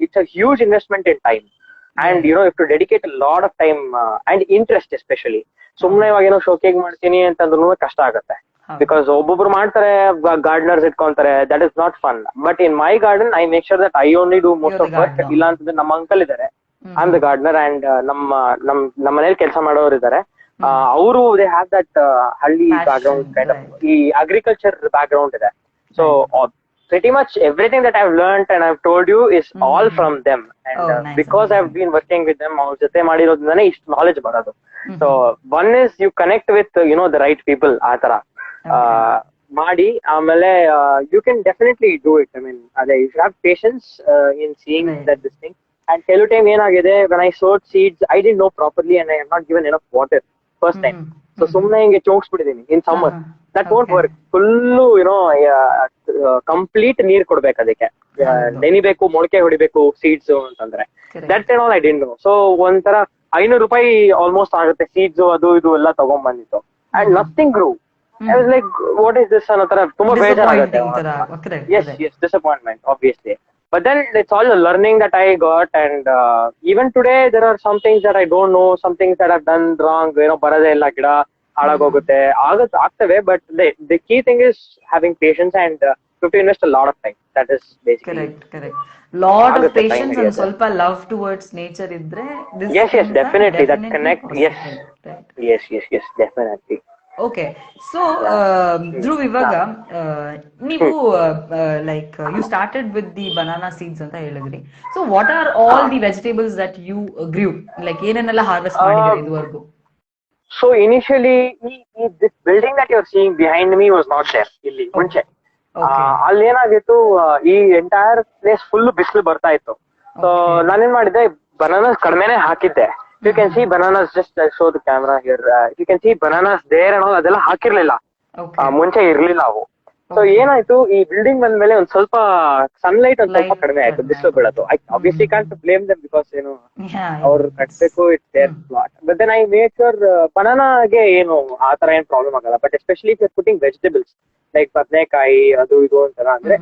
It's a huge investment in time. And you have to dedicate a lot of time and interest especially. ಸುಮ್ನೆ ಇವಾಗ ಶೋಕಿಂಗ್ ಮಾಡ್ತೀನಿ ಅಂತಂದ್ರೂ ಕಷ್ಟ ಆಗುತ್ತೆ. ಬಿಕಾಸ್ ಒಬ್ಬೊಬ್ರು ಮಾಡ್ತಾರೆ, ಗಾರ್ಡನರ್ಸ್ ಇಟ್ಕೊಂತಾರೆ, that is not fun. But in my garden I make sure that I only do most of work. ಇಲ್ಲ ಅಂತಂದ್ರೆ ನಮ್ಮ ಅಂಕಲ್ ಇದಾರೆ, I am the gardener, and ನಮ್ಮ ಮನೇಲಿ ಕೆಲಸ ಮಾಡೋರು ಇದಾರೆ. ಅವರು ದೇ ಹ್ಯಾವ್ ದಟ್ ಹಳ್ಳಿ ಬ್ಯಾಕ್ ಗ್ರೌಂಡ್, ಕೈಂಡ್ ಆಫ್ ಈ ಅಗ್ರಿಕಲ್ಚರ್ ಬ್ಯಾಕ್ ಗ್ರೌಂಡ್ ಇದೆ. So pretty much everything that I've learned and I've told you is all from them, and because I've been working with them, ಅವ್ರ ಜೊತೆ ಮಾಡಿರೋದ್ರಿಂದಾನೆ ಇಷ್ಟು knowledge ಬರೋದು. So one is you connect with the right people, ಆ ತರ ಮಾಡಿ ಆಮೇಲೆ you can definitely do it. I mean ಅದೇ you should have patience in seeing that this thing. And ಕೆಲವು ಟೈಮ್ ಏನಾಗಿದೆ, when I sowed seeds I didn't know properly and I have not given enough water first time. So ಸುಮ್ನೆ ಹಿಂಗೆ ಚೋಕ್ಸ್ಬಿಟ್ಟಿದೀನಿ in summer. That won't work. Full complete ನೀರ್ ಕೊಡ್ಬೇಕು ಅದಕ್ಕೆ, ನೆನಿಬೇಕು, ಮೊಳಕೆ ಹೊಡಿಬೇಕು ಸೀಡ್ಸ್ ಅಂತಂದ್ರೆ. That and all I didn't know. So ಒಂಥರ ₹500 ಆಲ್ಮೋಸ್ಟ್ ಆಗುತ್ತೆ ಸೀಡ್ಸ್ ಅದು ಇದು ಎಲ್ಲ ತಗೊಂಡ್ಬಂದಿತ್ತು. And nothing grew. I was like what is this ಅನ್ನೋ ತರ ತುಂಬಾ ಬೇಜಾರಾಗುತ್ತೆ. yes disappointment obviously, but then it's all the learning that I got. And even today there are some things that I don't know, some things that I've done wrong. ಬರದೇ ಇಲ್ಲ, ಗಿಡ ಹಾಳಾಗೋಗುತ್ತೆ, ಆಗ್ತವೆ. But the key thing is having patience and you have to invest a lot of time. That is basically correct lot of patience and ಸ್ವಲ್ಪ love towards nature iddre this yes definitely that connect yes definitely. Okay, so Dhruv, ಇವಾಗ ನೀವು like you started with the banana seeds ಅಂತ ಹೇಳಿದ್ರಿ. So what are all the vegetables that you grew, like ಏನೇನೆಲ್ಲ harvest ಮಾಡಿದ್ರಿ ಇದುವರೆಗೂ? So initially this building that you're seeing behind me was not there ಇಲ್ಲಿ ಮುಂಚೆ. ಅಲ್ಲಿ ಏನಾಗಿತ್ತು, ಈ ಎಂಟೈರ್ ಪ್ಲೇಸ್ ಫುಲ್ ಬಿಸಿಲು ಬರ್ತಾ ಇತ್ತು. ಸೊ ನಾನೇನ್ ಮಾಡಿದ್ದೆ, ಬನಾನಾಸ್ ಕಡಿಮೆನೆ ಹಾಕಿದ್ದೆ. You can see bananas, just I show the camera here. You can see bananas there and all, ಅದೆಲ್ಲ ಹಾಕಿರ್ಲಿಲ್ಲ, ಮುಂಚೆ ಇರ್ಲಿಲ್ಲ ಅವು. ಸೊ ಏನಾಯ್ತು, ಈ ಬಿಲ್ಡಿಂಗ್ ಬಂದ್ಮೇಲೆ ಒಂದ್ ಸ್ವಲ್ಪ ಸನ್ಲೈಟ್ ಒಂದ್ ಸ್ವಲ್ಪ ಕಡಿಮೆ ಆಯ್ತು, ಬಿಸಿಲು ಬೀಳೋದು. I obviously can't blame them because ಅವ್ರು ಕಟ್ಬೇಕು, it's their plot. But then I make sure ಬನಾನಾಗೆ ಏನು ಆ ತರ ಏನ್ ಪ್ರಾಬ್ಲಮ್ ಆಗಲ್ಲ. But especially if you are putting vegetables like ಬದನೆಕಾಯಿ ಅದು ಇದು ಅಂತಾರ, ಅಂದ್ರೆ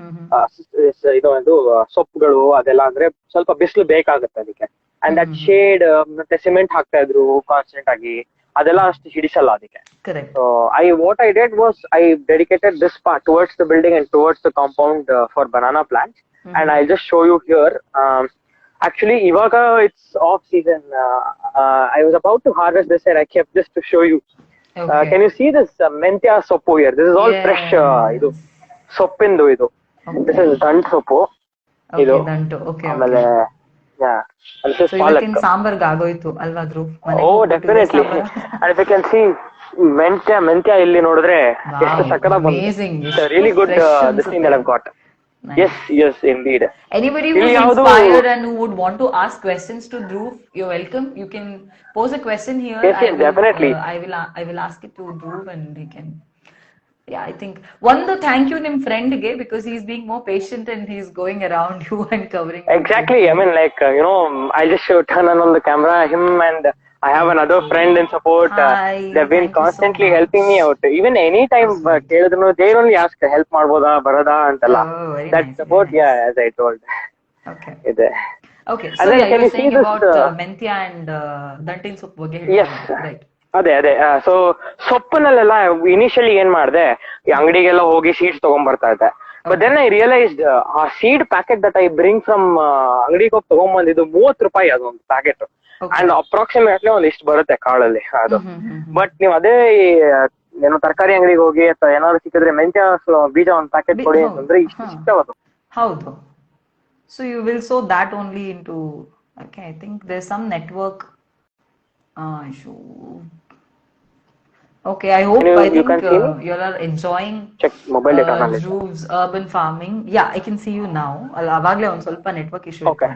ಇದು ಸೊಪ್ಪುಗಳು ಅದೆಲ್ಲ, ಅಂದ್ರೆ ಸ್ವಲ್ಪ ಬಿಸಿಲು ಬೇಕಾಗುತ್ತೆ ಅದಕ್ಕೆ. ಅಂಡ್ ದಟ್ ಶೇಡ್, ಮತ್ತೆ ಸಿಮೆಂಟ್ ಹಾಕ್ತಾ ಇದ್ರು ಕಾನ್ಸ್ಟೆಂಟ್ ಆಗಿ, ಅದೆಲ್ಲ ಅಷ್ಟು ಹಿಡಿಸಲ್ಲ ಅದಕ್ಕೆ. So what I did was I dedicated this part towards the building and towards the compound for banana plants. And I'll just show you here. Actually ivaga it's off season. I was about to harvest this and I kept this to show you. Can you see this menthia soppu here? This is all fresh idu soppindu idu. This is dant soppu idu. Dantu. Okay. Yeah. And this is so ಇವತ್ತಿನ ಸಾಂಬಾರ್ಗೆ ಆಗೋಯ್ತು ಅಲ್ವಾ Dhruv? Oh definitely. And if you can see ಮೆಂತ್ಯ ಇಲ್ಲಿ ನೋಡಿದ್ರೆ ಎಷ್ಟು ಸಕ್ಕತ್ತಾಗಿ ಬಂದಿದೆ. It's a really good this thing that I've got. Nice. Yes indeed. Anybody who is inspired and who would want to ask questions to Dhruv, you're welcome. You can pose a question here. Yes, definitely. I will ask it to Dhruv and he can. Yeah, I think one thank you nim friend ge, because he's being more patient and he's going around you and covering exactly. I mean like I just turn on the camera, him and I have another friend in support. They've been constantly helping me out. Even anytime kelidru they only ask help ಮಾಡ್ಬೋದಾ ಬರದಾ ಅಂತಲ್ಲ. That support, yeah, as I told. Okay. ಇದೆ. Okay, so yeah, you're saying about menthia and dantin soppu ಬಗ್ಗೆ ಹೇಳ್ತಿದ್ದೀರಾ, right? ಅದೇ so ಸೊಪ್ಪಿನಲ್ಲೆಲ್ಲ initially ಏನ್ ಮಾಡಿದೆ, ಈ ಅಂಗಡಿಗೆಲ್ಲ ಹೋಗಿ ಸೀಡ್ಸ್ ತಗೊಂಡ್ ಬರ್ತಾ ಇದ್ದೆ. ಬಟ್ ದೆನ್ ಐ ರಿಯಲೈಸ್ಡ್ ಆ seed packet that I bring from ಅಂಗಡಿಗೆ ಹೋಗಿ ತಗೊಂಡ್ಬಂದಿದ್ದು ₹30 ಅದೊಂದು ಪ್ಯಾಕೆಟ್. ಅಂಡ್ ಅಪ್ರಾಕ್ಸಿಮೇಟ್ಲಿ ಒಂದ್ ಇಷ್ಟು ಬರುತ್ತೆ ಕಾಳಲ್ಲಿ ಅದು. ಬಟ್ ನೀವು ಅದೇ ಏನೋ ತರಕಾರಿ ಅಂಗಡಿಗೆ ಹೋಗಿ ಅಥವಾ ಏನಾದ್ರು ಸಿಕ್ಕಿದ್ರೆ ಮೆಂತ್ಯ ಬೀಜ ಒಂದ್ ಪ್ಯಾಕೆಟ್ ಕೊಡಿ ಅಂತಂದ್ರೆ ಇಷ್ಟು ಸಿಗ್ತಾವದು. ಹೌದು. So you will so that only into, okay, I think there some network issue. Okay, I hope you are enjoying Dhruv's urban farming. Yeah, I can see you now. Avagale on ಸ್ವಲ್ಪ network issue okay.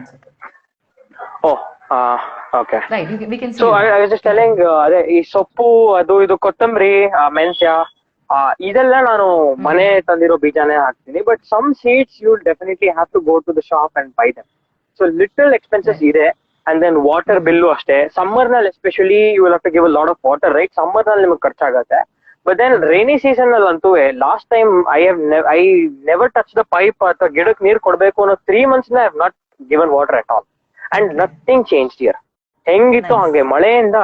Okay. Right, we can see. So I was just telling ಅದೇ ಈ ಸೊಪ್ಪು ಅದು ಇದು ಕೊತ್ತಂಬರಿ ಮೆಂತ್ಯ ಇದೆಲ್ಲ ನಾನು ಮನೆ ತಂದಿರೋ ಬೀಜಾನೇ ಹಾಕ್ತೀನಿ. But some seeds you will definitely have to go to the shop and buy them. So little expenses ಇದೆ. And then water bill ಅಷ್ಟೇ. ಸಮ್ಮರ್ ನಲ್ಲಿ especially you will have to give a lot of water, right? Summer ನಲ್ಲಿ ನಿಮಗೆ ಖರ್ಚಾಗತ್ತೆ. But then rainy season ಅಲ್ಲಿ ಅಂತೂ last time I never touch the pipe ಅಥವಾ ಗಿಡಕ್ಕೆ ನೀರ್ ಕೊಡ್ಬೇಕು ಅನ್ನೋ 3 months I have not given water at all and nothing change here. ಹೆಂಗಿತ್ತು ಹಂಗೆ ಮಳೆಯಿಂದ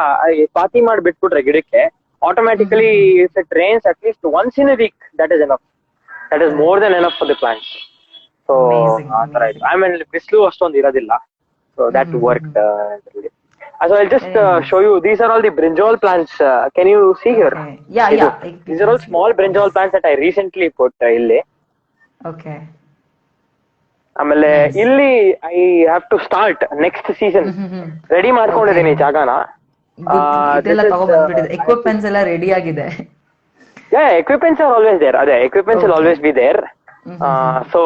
ಪಾತಿ ಮಾಡಿ ಬಿಟ್ಬಿಟ್ರೆ ಗಿಡಕ್ಕೆ automatically if it rains at least once in a week, that is enough. That is more than enough for the plants. So Amazing, ಆ ತರ amazing. ಆಯ್ತು. ಆಮೇಲೆ ಬಿಸಿಲು ಅಷ್ಟೊಂದು ಇರೋದಿಲ್ಲ. So that worked. So I'll just Very nice. show you. These are all the brinjal plants. Can you see here? Okay. Yeah, ಇದು. yeah. These are all small brinjal plants that I recently put ಇಲ್ಲಿ. Okay. ಆಮೇಲೆ Nice. ಇಲ್ಲಿ I have to start next season ready ಮಾಡ್ಕೊಂಡಿದ್ದೀನಿ ಜಾಗನ. ಇದೆಲ್ಲ ತಗೊಂಡ್ಬಂದ್ಬಿಟ್ಟಿದೆ, equipments ಎಲ್ಲ ready ಆಗಿದೆ. Equipments are always there. ಅದೇ equipments will always be there. So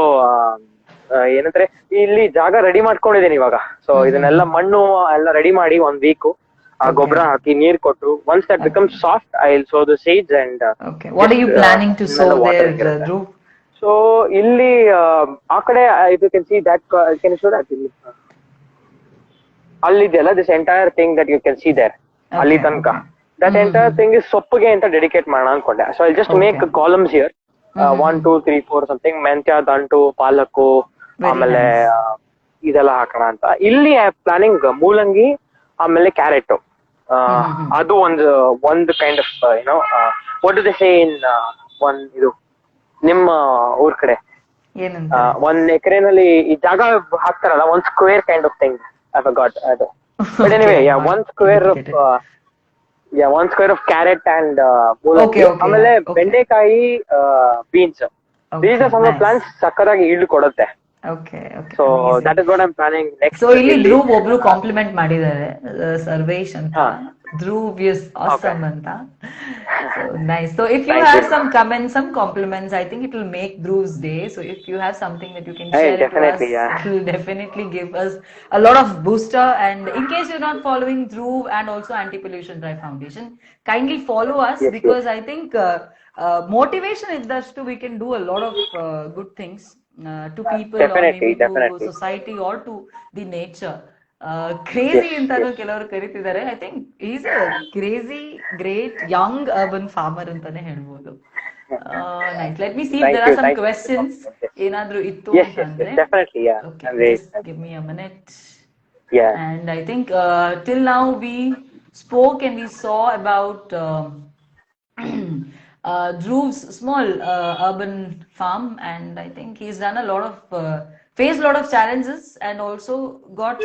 ಏನಂದ್ರೆ ಇಲ್ಲಿ ಜಾಗ ರೆಡಿ ಮಾಡ್ಕೊಂಡಿದ್ದೀನಿ ಇವಾಗ. ಸೊ ಇದನ್ನೆಲ್ಲ ಮಣ್ಣು ಎಲ್ಲ ರೆಡಿ ಮಾಡಿ 1 week ಗೊಬ್ಬರ ಹಾಕಿ ನೀರ್ ಕೊಟ್ಟು once that becomes soft I will sow the seeds and what are you planning to sow there Dhruv? So ಇಲ್ಲಿ ಆ ಕಡೆ if you can see that can show that ಇಲ್ಲಿ ಅಲ್ಲಿದೆಯಲ್ಲ this entire thing that you can see there ಅಲ್ಲಿ ತನಕ that entire thing is ಸೊಪ್ಪಿಗೆ ಅಂತ dedicate ಮಾಡೋಣ ಅನ್ಕೊಂಡೆ. So I just make columns here 1 2 3 4 something ಮೆಂತ್ಯ ದಂಟು ಪಾಲಕು ಆಮೇಲೆ ಇದೆಲ್ಲ ಹಾಕೋಣ ಅಂತ. ಇಲ್ಲಿ ಪ್ಲಾನಿಂಗ್ ಮೂಲಂಗಿ ಆಮೇಲೆ ಕ್ಯಾರೆಟ್ ಅದು ಒಂದು kind of you know what do they say in one ಇದು ನಿಮ್ಮ ಊರ್ ಕಡೆ 1 ಎಕರೆನಲ್ಲಿ ಈ ಜಾಗ ಹಾಕ್ತಾರಲ್ಲ 1 square kind of thing I forgot ಅದು. But anyway 1 square of 1 square of carrot and ಮೂಲಂಗಿ ಆಮೇಲೆ ಬೆಂಡೆಕಾಯಿ beans. These are some of the plants ಸಕ್ಕತ್ತಾಗಿ ಈಲ್ಡ್ ಕೊಡುತ್ತೆ. Okay. So that is what I'm planning next. So ಇಲ್ಲಿ ಧ್ರುವ್ ಒಬ್ರು compliment ಮಾಡಿದ್ದಾರೆ, ಸರ್ವೇಶ್ ಅಂತ. Dhruv is awesome anta. So nice. So if you have some comments, some compliments, I think it will make Dhruv's day. So if you have something that you can share with us, it will definitely give us a lot of booster. And in case you're not following Dhruv and also Anti-Pollution Drive Foundation, kindly follow us, because I think motivation is that we can do a lot of good things to people or maybe to society or to the nature. Crazy ಅಂತಾನು ಕೆಲವರು ಕರೀತಿದ್ದಾರೆ. I think is a crazy great young urban farmer ಅಂತಾನೆ ಹೇಳ್ಬೋದು. Nice. Let me see if there are some questions ಏನಾದ್ರೂ ಇತ್ತು ಅಂತಂದ್ರೆ. Give me a minute. And I think till now we spoke and we saw about Dhruv's small urban farm, and I think he's done a lot of faced a lot of challenges and also got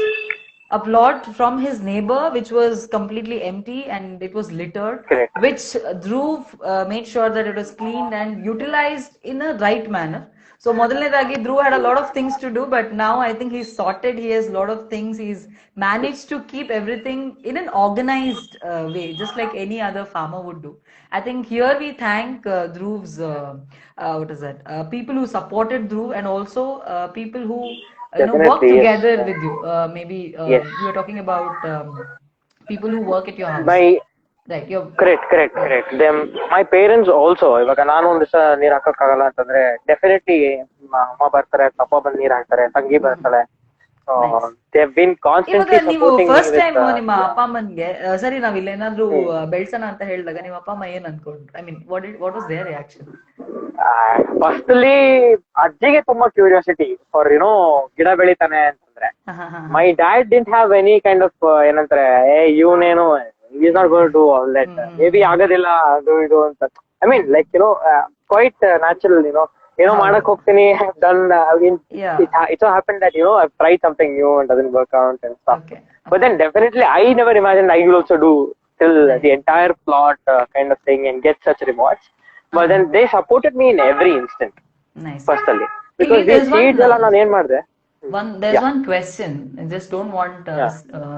a plot from his neighbor which was completely empty and it was littered. Correct. Which Dhruv made sure that it was cleaned and utilized in a right manner. So ಮೊದಲನೇದಾಗಿ Dhruv had a lot of things to do, but now I think he's sorted. He has a lot of things. He's managed to keep everything in an organized way, just like any other farmer would do. I think here we thank Dhruv's what is that? People who supported Dhruv, and also people who work together with you. Maybe you were talking about people who work at your house. Right. Correct. Them, my parents also. ಇವಾಗ ನಾನು ಒಂದ್ ದಿವಸ ನೀರ್ ಹಾಕಕ್ಕಾಗಲ್ಲ ಅಂತಂದ್ರೆ definitely ಅಮ್ಮ ಬರ್ತಾರೆ, ಪಪ್ಪ ಬಂದ್ ನೀರ್ ಹಾಕ್ತಾರೆ, ತಂಗಿ ಬರ್ತಾಳೆ. They have been constantly supporting me. First time ನಿಮ್ಮ ಅಪ್ಪ ಅಮ್ಮನ್ಗೆ ಸರಿ ನಾವ್ ಇಲ್ಲ ಏನಾದ್ರು ಬೆಳ್ಸೋಣ ಅಂತ ಹೇಳಿದಾಗ ನಿಮ್ಮ ಅಪ್ಪ ಅಮ್ಮ ಏನ್ ಅನ್ಕೊಂಡ್ರು? I mean what was their reaction? Firstly ಅಜ್ಜಿಗೆ ತುಂಬಾ ಕ್ಯೂರಿಯಾಸಿಟಿ ಫಾರ್ ಗಿಡ ಬೆಳಿತಾನೆ ಅಂತಂದ್ರೆ. My dad didn't have any kind of ಏನಂತಾರೆ ಇವನೇನು is not going to do all that, maybe ಆಗೋದಿಲ್ಲ ಅದು ಇದು ಅಂತ. I mean like quite natural ಮಾಡಕ್ ಹೋಗ್ತೀನಿ. Done it so happened that I've tried something new and doesn't work out and stuff. But then definitely I never imagined I will also do till the entire plot kind of thing and get such rewards. But then they supported me in every instant. Nice. Personally, because these seeds alla naan ಏನು ಮಾಡಿದೆ. There's one question. I just don't want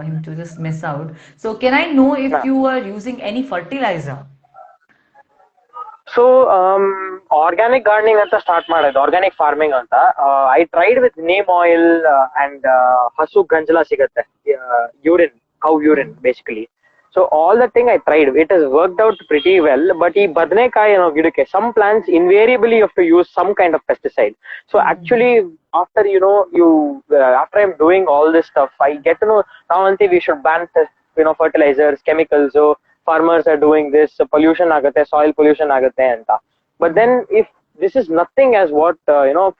him to just miss out. So can I know if you are using any fertilizer? So organic gardening anta start ಮಾಡಿದೆ, organic farming anta. I tried with neem oil and hasu ganjala sigate, urine, cow urine basically. So all the thing I tried, it has worked out pretty well. But ee badnekai gidakke some plants invariably you have to use some kind of pesticide. So actually after after I'm doing all this stuff, I get to know now anti we should ban fertilizers, chemicals. So farmers are doing this, pollution agate, soil pollution agate anta. But then if this is nothing as what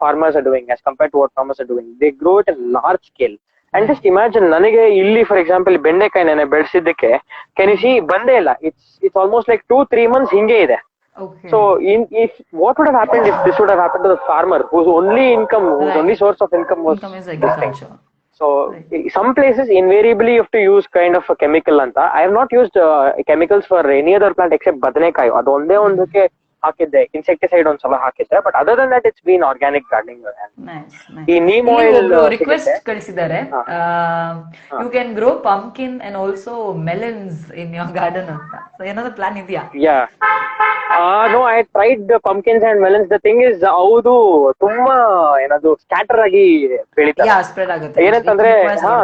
farmers are doing as compared to what farmers are doing, they grow it at large scale and just imagine, ನನಗೆ ಇಲ್ಲಿ for example ಬೆಂಡೆಕಾಯಿ ನೆನೆ ಬೆಳೆಸಿದ್ದಕ್ಕೆ ಕೆನಿಸಿ ಬಂದೇ ಇಲ್ಲ. It's almost like 2-3 months ಹಿಂಗೆ ಇದೆ. Okay. So if what would have happened if this would have happened to the farmer whose only income, whose only source of income was income is agriculture. So some places invariably you have to use kind of a chemical anta. I have not used chemicals for any other plant except badnekai. Adu onde ondake ಹಾಕಿದ್ದೆ, insecticide ಒಂದ್ಸಲ ಹಾಕಿದ್ದೆ, but other than that it's been organic gardening. ಈ neem oil request ಕಳಿಸಿದ್ದಾರೆ, you can grow pumpkin and also melons in your garden ಅಂತ. ಸೊ ಏನಾದ್ರು plan ಇದೆಯಾ? Yeah no, I tried pumpkins and melons. The thing is ಹೌದು ತುಂಬಾ ಏನದು scatter ಆಗಿ ಬೆಳೀತಾರೆ, ಸ್ಪ್ರೆಡ್ ಆಗುತ್ತೆ. ಏನಂತಂದ್ರೆ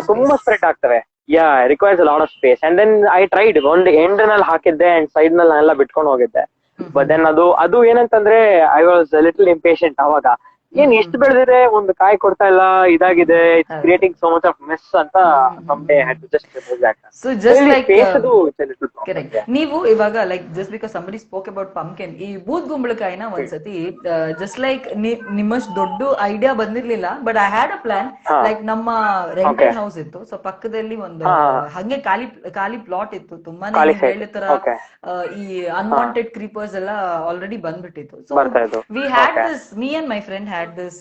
ತುಂಬಾ ಸ್ಪ್ರೆಡ್ ಆಗ್ತವೆ. Yeah requires a lot of space. And then I tried ಒಂದು ಎಂಡ್ ನಲ್ಲಿ ಹಾಕಿದ್ದೆ ಅಂಡ್ ಸೈಡ್ ನಲ್ಲಿ ಎಲ್ಲ ಬಿಟ್ಕೊಂಡು ಹೋಗಿದ್ದೆ. ಬಟ್ ದೆನ್ ಅದು ಏನಂತಂದ್ರೆ ಐ ವಾಸ್ ಲಿಟಲ್ ಇಂಪೇಷಂಟ್ ಅವಾಗ. ಏನ್ ಎಷ್ಟು ಬೆಳೆದಿದೆ, ಒಂದು ಕಾಯಿ ಕೊಡ್ತಾ ಇಲ್ಲ, ಇದಾಗಿದೆ, it's creating so much of mess ಅಂತ someday I had to just remove that. So just like correct. ನೀವು ಇವಾಗ like just because somebody spoke about pumpkin, ಈ ಬೂದ್ ಗುಂಬಳಕಾಯಿನ ಒಂದ್ಸತಿ ಜಸ್ಟ್ ಲೈಕ್ ನಿಮ್ಮಷ್ಟು ದೊಡ್ಡ ಐಡಿಯಾ ಬಂದಿರ್ಲಿಲ್ಲ, but I had a plan. Like ನಮ್ಮ ರೆಂಟೆಡ್ ಹೌಸ್ ಇತ್ತು, ಸೊ ಪಕ್ಕದಲ್ಲಿ ಒಂದು ಹಂಗೆ ಖಾಲಿ ಪ್ಲಾಟ್ ಇತ್ತು, ತುಂಬಾನೇ ಹೇಳಿ ತರ ಈ ಅನ್ವಾಂಟೆಡ್ ಕ್ರೀಪರ್ಸ್ ಎಲ್ಲ ಆಲ್ರೆಡಿ ಬಂದ್ಬಿಟ್ಟಿತ್ತು. So we had this, me and my friend had this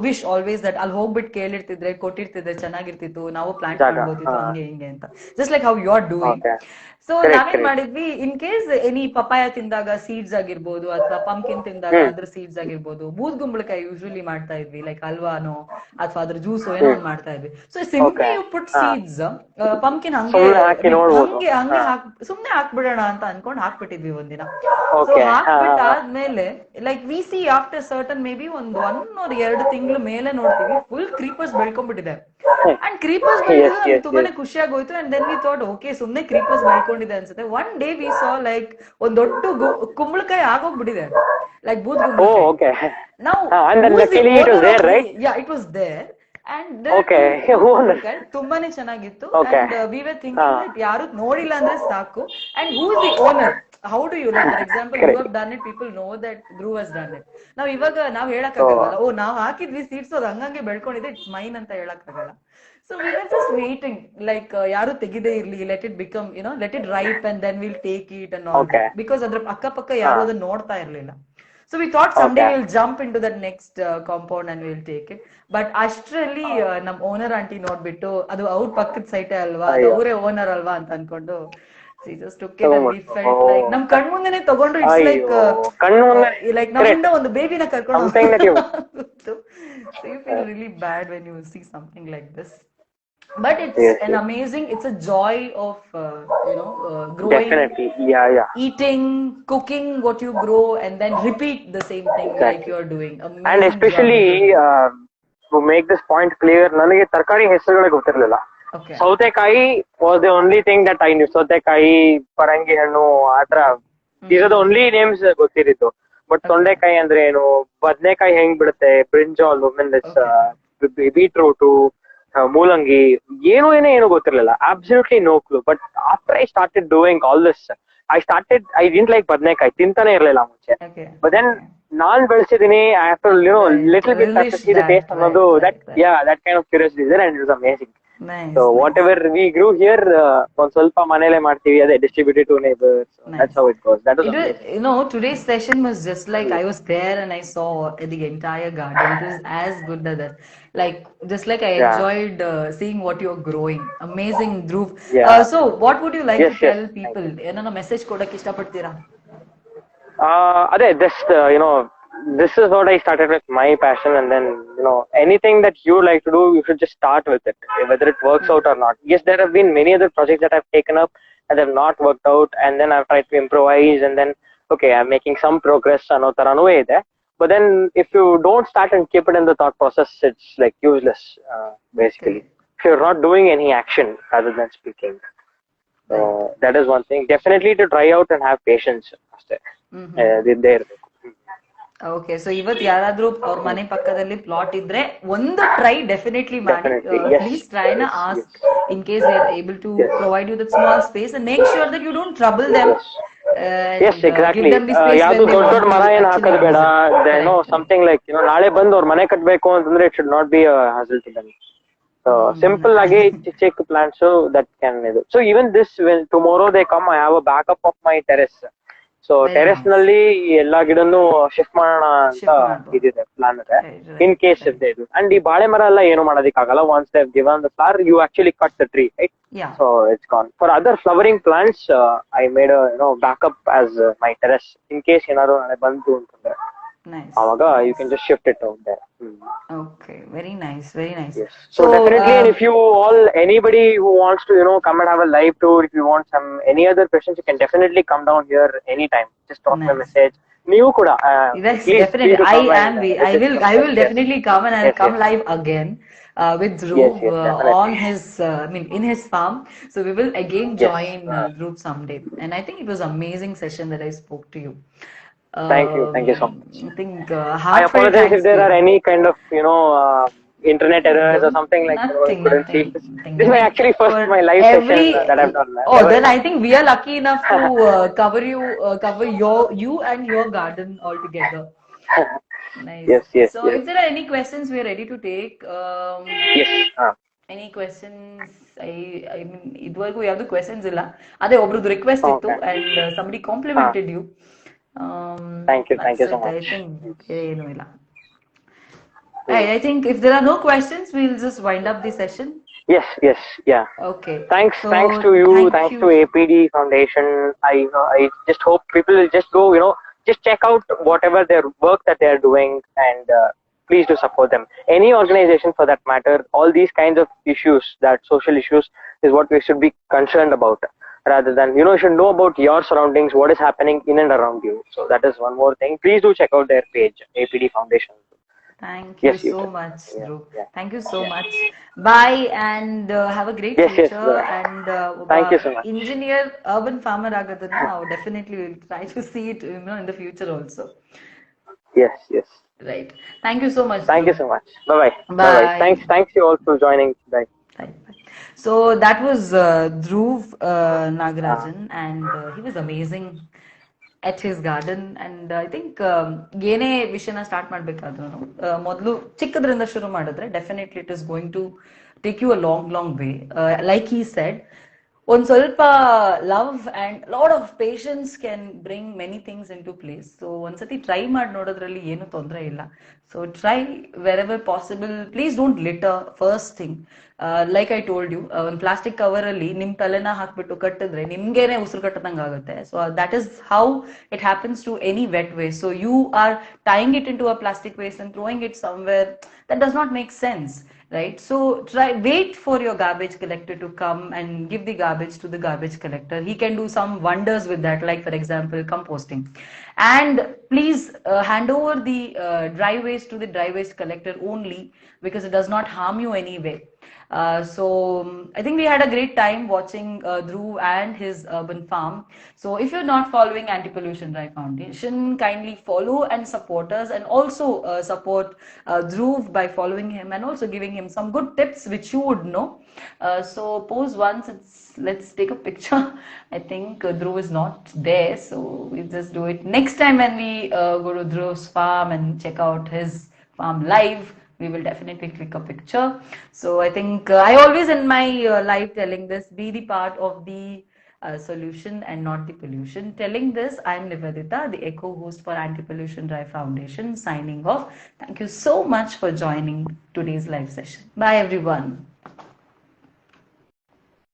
wish always that ಅಲ್ಲಿ ಹೋಗ್ಬಿಟ್ಟು ಕೇಳಿರ್ತಿದ್ರೆ ಕೊಟ್ಟಿರ್ತಿದ್ರೆ ಚೆನ್ನಾಗಿರ್ತಿತ್ತು, ನಾವು ಪ್ಲಾಂಟ್ ಮಾಡ್ಬೋದಿತ್ತು ಹಂಗೆ ಹಿಂಗೆ ಅಂತ, just like how you are doing. So ನಾವೇನ್ ಮಾಡಿದ್ವಿ, ಇನ್ ಕೇಸ್ ಎನಿ ಪಪಾಯ ತಿಂದಾಗ ಸೀಡ್ಸ್ ಆಗಿರ್ಬೋದು ಅಥವಾ ಪಂಪ್ಕಿನ್ ತಿಂದಾಗ ಅದ್ರ ಸೀಡ್ಸ್ ಆಗಿರ್ಬೋದು, ಬೂದ್ ಗುಂಬಳಕಾಯಿ ಯೂಶಲಿ ಮಾಡ್ತಾ ಇದ್ವಿ, ಲೈಕ್ ಹಲ್ವಾನೋ ಅಥವಾ ಅದ್ರ ಜ್ಯೂಸ್ ಏನೋ ಮಾಡ್ತಾ ಇದ್ವಿ. So simply you put seeds, pumpkin ಹಂಗೆ ಸುಮ್ನೆ ಹಾಕ್ಬಿಡೋಣ ಅಂತ ಅನ್ಕೊಂಡ್ ಹಾಕ್ಬಿಟ್ಟಿದ್ವಿ ಒಂದಿನ. ಸೊ ಹಾಕ್ಬಿಟ್ಟಾದ್ಮೇಲೆ like we see after certain maybe ಒಂದ್ 1 or 2 ತಿಂಗಳು ಮೇಲೆ ನೋಡ್ತೀವಿ ಫುಲ್ ಕ್ರೀಪರ್ಸ್ ಬೆಳ್ಕೊಂಡ್ಬಿಟ್ಟಿದೆ. ಅಂಡ್ ಕ್ರೀಪರ್ಸ್ ಬೆಳೆದ್ರೆ ತುಂಬಾನೇ ಖುಷಿಯಾಗಿ ಹೋಯ್ತು. And then we thought okay ಸುಮ್ನೆ ಕ್ರೀಪರ್ಸ್ ಬೆಳ್ಕೊಂಡಿದೆ ಅನ್ಸುತ್ತೆ. One day we saw like ಒಂದ್ ದೊಡ್ಡ ಕುಂಬಳಕಾಯಿ ಆಗೋಗ್ಬಿಟ್ಟಿದೆ, ಲೈಕ್ ಬೂದ್ ಕುಂಬಳಕಾಯಿ. ಇಟ್ ವಾಸ್ ದೇರ್ ಅಂಡ್ ತುಂಬಾನೇ ಚೆನ್ನಾಗಿತ್ತು. ಅಂಡ್ ವಿ ವರ್ ಥಿಂಕಿಂಗ್ ಯಾರು ನೋಡಿಲ್ಲ ಅಂದ್ರೆ ಸಾಕು. And who is the owner, how do you, like for example you have done it, people know that Dhruv has done it. now ಇವಾಗ ನಾವ್ ಹೇಳಕ್ ಆಗಲ್ಲ, ಓ ನಾವ್ ಹಾಕಿದ್ವಿ ಸೀಡ್ಸ್ ಅದು ಹಂಗಂಗೆ ಬೆಳ್ಕೊಂಡಿದೆ ಇಟ್ಸ್ ಮೈನ್ ಅಂತ ಹೇಳಕ್ ಆಗಲ್ಲ. So we were just waiting, like ಯಾರು ತೆಗಿದೇ ಇರ್ಲಿ, let it become let it ripe and then we'll take it and all that, because ಅದ್ರ ಅಕ್ಕಪಕ್ಕ ಯಾರು ಅದನ್ನ ನೋಡ್ತಾ ಇರ್ಲಿಲ್ಲ. So we thought someday we'll jump into that next compound and we'll take it. But ಅಷ್ಟರಲ್ಲಿ ನಮ್ ಓನರ್ ಆಂಟಿ ನೋಡ್ಬಿಟ್ಟು ಅದು ಅವ್ರ ಪಕ್ಕದ ಸೈಟೇ ಅಲ್ವಾ, ಅದು ಅವರೇ ಓನರ್ ಅಲ್ವಾ ಅಂತ ಅನ್ಕೊಂಡು he just took it and we felt like ನಮ್ ಕಣ್ ಮುಂದೆನೆ ತಗೊಂಡ್ರು. ಇಟ್ಸ್ ಲೈಕ್ ನಮ್ಮಿಂದ ಒಂದು ಬೇಬಿನ ಕರ್ಕೊಂಡು. So you feel really bad when you see something like this, but it's an amazing, it's a joy of growing, definitely. Eating, cooking what you grow and then repeat the same thing like you are doing. Amazing. And especially to make this point clear, ನನಗೆ ತರಕಾರಿ ಹೆಸರುಗಳೇ ಗೊತ್ತಿರಲಿಲ್ಲ. ಸೌತೆಕಾಯಿ was the only thing that I knew. ಸೌತೆಕಾಯಿ, ಪರಂಗಿ ಹಣ್ಣು, ಆತರ these are the only names ಗೊತ್ತಿರಿತ್ತು. ಬಟ್ ತೊಂಡೆಕಾಯಿ ಅಂದ್ರೆ ಏನು, ಬದ್ನೆಕಾಯಿ ಹೆಂಗ್ ಬಿಡುತ್ತೆ, ಬ್ರಿಂಜಾಲ್, ಬೀಟ್ರೂಟು, ಮೂಲಂಗಿ, ಏನು ಗೊತ್ತಿರ್ಲಿಲ್ಲ. Absolutely no clue. But after I started doing all this, I didn't like ಬದ್ನೆಕಾಯಿ, ತಿಂತಾನೆ ಇರ್ಲಿಲ್ಲ ಮುಂಚೆ. ಬಟ್ ದೆನ್ ನಾನ್ ಬೆಳೆಸಿದೀನಿ, ಆಫ್ಟರ್ ಲಿಟಲ್ ಬಿಟ್ ಟೇಸ್ಟ್ ಅನ್ನೋದು, ದಟ್ ಕೈಂಡ್ ಆಫ್ ಕ್ಯೂರಿಯಾಸಿಟಿ ಇದೆ and it was amazing. Nice. So whatever we grew here, ಒಂದ್ ಸ್ವಲ್ಪ ಮನೇಲೆ ಮಾಡ್ತೀವಿ, ಅದೇ distributed to neighbors. Nice. That's how it goes. That was today's session was just like I was there and I saw the entire garden. It was as good as that. Like just like I enjoyed seeing what you're growing. Amazing, Dhruv. So what would you like to tell people? ಏನನ message ಕೊಡಕ್ಕೆ ಇಷ್ಟಪಡ್ತೀರಾ? ಅದೇ just this is what I started with, my passion, and then anything that you like to do, you should just start with it, whether it works out or not. Yes, there have been many other projects that I've taken up and have not worked out, and then I've tried to improvise, and then okay, I'm making some progress ಅನ್ನೋ ತರನೂ ಇದೆ. But then if you don't start and keep it in the thought process, it's like useless basically. If you're not doing any action rather than speaking, so that is one thing. Definitely to try out and have patience ಅಷ್ಟೇ. there okay, so ಇವತ್ತು ಯಾರಾದ್ರೂ ಅವ್ರ ಮನೆ ಪಕ್ಕದಲ್ಲಿ plot ಇದ್ರೆ ಒಂದು try definitely ಮಾಡಿ. Please try ನ ask in case they are able to provide you that small space and make sure that you don't trouble them. Yes, exactly. ಯಾವ್ದು ದೊಡ್ಡ ಮರ ಏನ್ ಹಾಕೋದು ಬೇಡ. ಸಮಥಿಂಗ್ ಲೈಕ್ ನಾಳೆ ಬಂದು ಅವ್ರ ಮನೆ ಕಟ್ಬೇಕು ಅಂತಂದ್ರೆ it should not be a hassle to them. Simple ಆಗಿ ಚಿಕ್ಕ plants that can ಇದು. So even this, when tomorrow they come, I have a backup of my terrace. So terrace ನಲ್ಲಿ ಎಲ್ಲಾ ಗಿಡನು ಶಿಫ್ಟ್ ಮಾಡೋಣ ಅಂತ ಇದಿದೆ, ಪ್ಲಾನ್ ಇದೆ, ಇನ್ ಕೇಸ್ ಇದ್ದೆ ಇದು. ಅಂಡ್ ಈ ಬಾಳೆ ಮರ ಎಲ್ಲ ಏನು ಮಾಡೋದಕ್ಕಾಗಲ್ಲ. Once they given the flower, you actually cut the tree, right? So it's gone. For other flowering plants I made backup as my terrace, in case ಏನಾದ್ರು ನಾಳೆ ಬಂತು ಅಂತಂದ್ರೆ ಅವಾಗ you can just shift it out there. Okay, very nice, very nice. Yes. So definitely, and if you all, anybody who wants to, come and have a live tour, if you want any other questions, you can definitely come down here anytime. Just drop me a message. You could. Yes, definitely. I will definitely come, and I'll come live again with Dhruv on his, in his farm. So we will again join Dhruv someday. And I think it was amazing session that I spoke to you. Thank you so much. I think I apologize if there are any kind of internet errors or something like that. Nothing. This is actually my live session that I've done. Then I think we are lucky enough to cover you and your garden all together. Nice. Yes. So if there are any questions, we are ready to take. Yes. Any questions? I mean, idvargu yadu questions illa. Ade obrudu request ittu and somebody complimented you. Thank you so much. I think I think if there are no questions, we'll just wind up the session. Yes, yeah. Okay. Thanks to you. Thanks to APD Foundation. I just hope people will just go, just check out whatever their work that they are doing, and please do support them. Any organization for that matter, all these kinds of issues, that social issues, is what we should be concerned about. Rather than, you should know about your surroundings, what is happening in and around you. So that is one more thing. Please do check out their page, APD Foundation. Thank you so much, Dhruv. Thank you so much. Bye, and have a great future. And thank you so much. Engineer, urban farmer agadana, now definitely will try to see it, in the future also. Yes. Right. Thank you so much. Thank you so much. Bye. Thanks you all for joining today. Bye. So that was Dhruv Nagarajan, and he was amazing at his garden. And I think ಏನೇ ವಿಷಯನ start ಮಾಡ್ಬೇಕಾದ್ರೂ ಮೊದಲು ಚಿಕ್ಕದ್ರಿಂದ ಶುರು ಮಾಡಿದ್ರೆ definitely it is going to take you a long way. Like he said, ಒಂದ್ ಸ್ವಲ್ಪ love and lot of patience can bring many things into place. So ಒಂದ್ಸತಿ try ಮಾಡಿ ನೋಡೋದ್ರಲ್ಲಿ ಏನು ತೊಂದರೆ ಇಲ್ಲ. So try wherever possible. Please don't litter. First thing, like I told you, ಒಂದು plastic cover ಅಲ್ಲಿ ನಿಮ್ ತಲೆನ ಹಾಕ್ಬಿಟ್ಟು ಕಟ್ಟಿದ್ರೆ ನಿಮ್ಗೇನೆ ಉಸಿರು ಕಟ್ಟದಂಗ ಆಗುತ್ತೆ. So that is how it happens to any wet waste. So you are tying it into a plastic waste and throwing it somewhere that does not make sense, right? So wait for your garbage collector to come and give the garbage to the garbage collector. He can do some wonders with that, like for example composting. And please hand over the dry waste to the dry waste collector only, because it does not harm you anyway. So I think we had a great time watching Dhruv and his urban farm. So if you're not following Anti-Pollution Drive Foundation, kindly follow and support us, and also support Dhruv by following him and also giving him some good tips which you would know. So pose once, let's take a picture. I think Dhruv is not there, so we'll just do it next time when we go to Dhruv's farm and check out his farm live. We will definitely click a picture. So I think I always in my live telling this, be the part of the solution and not the pollution. Telling this, I am Nivedita, the eco host for Anti-Pollution Drive Foundation, signing off. Thank you so much for joining today's live session. Bye everyone.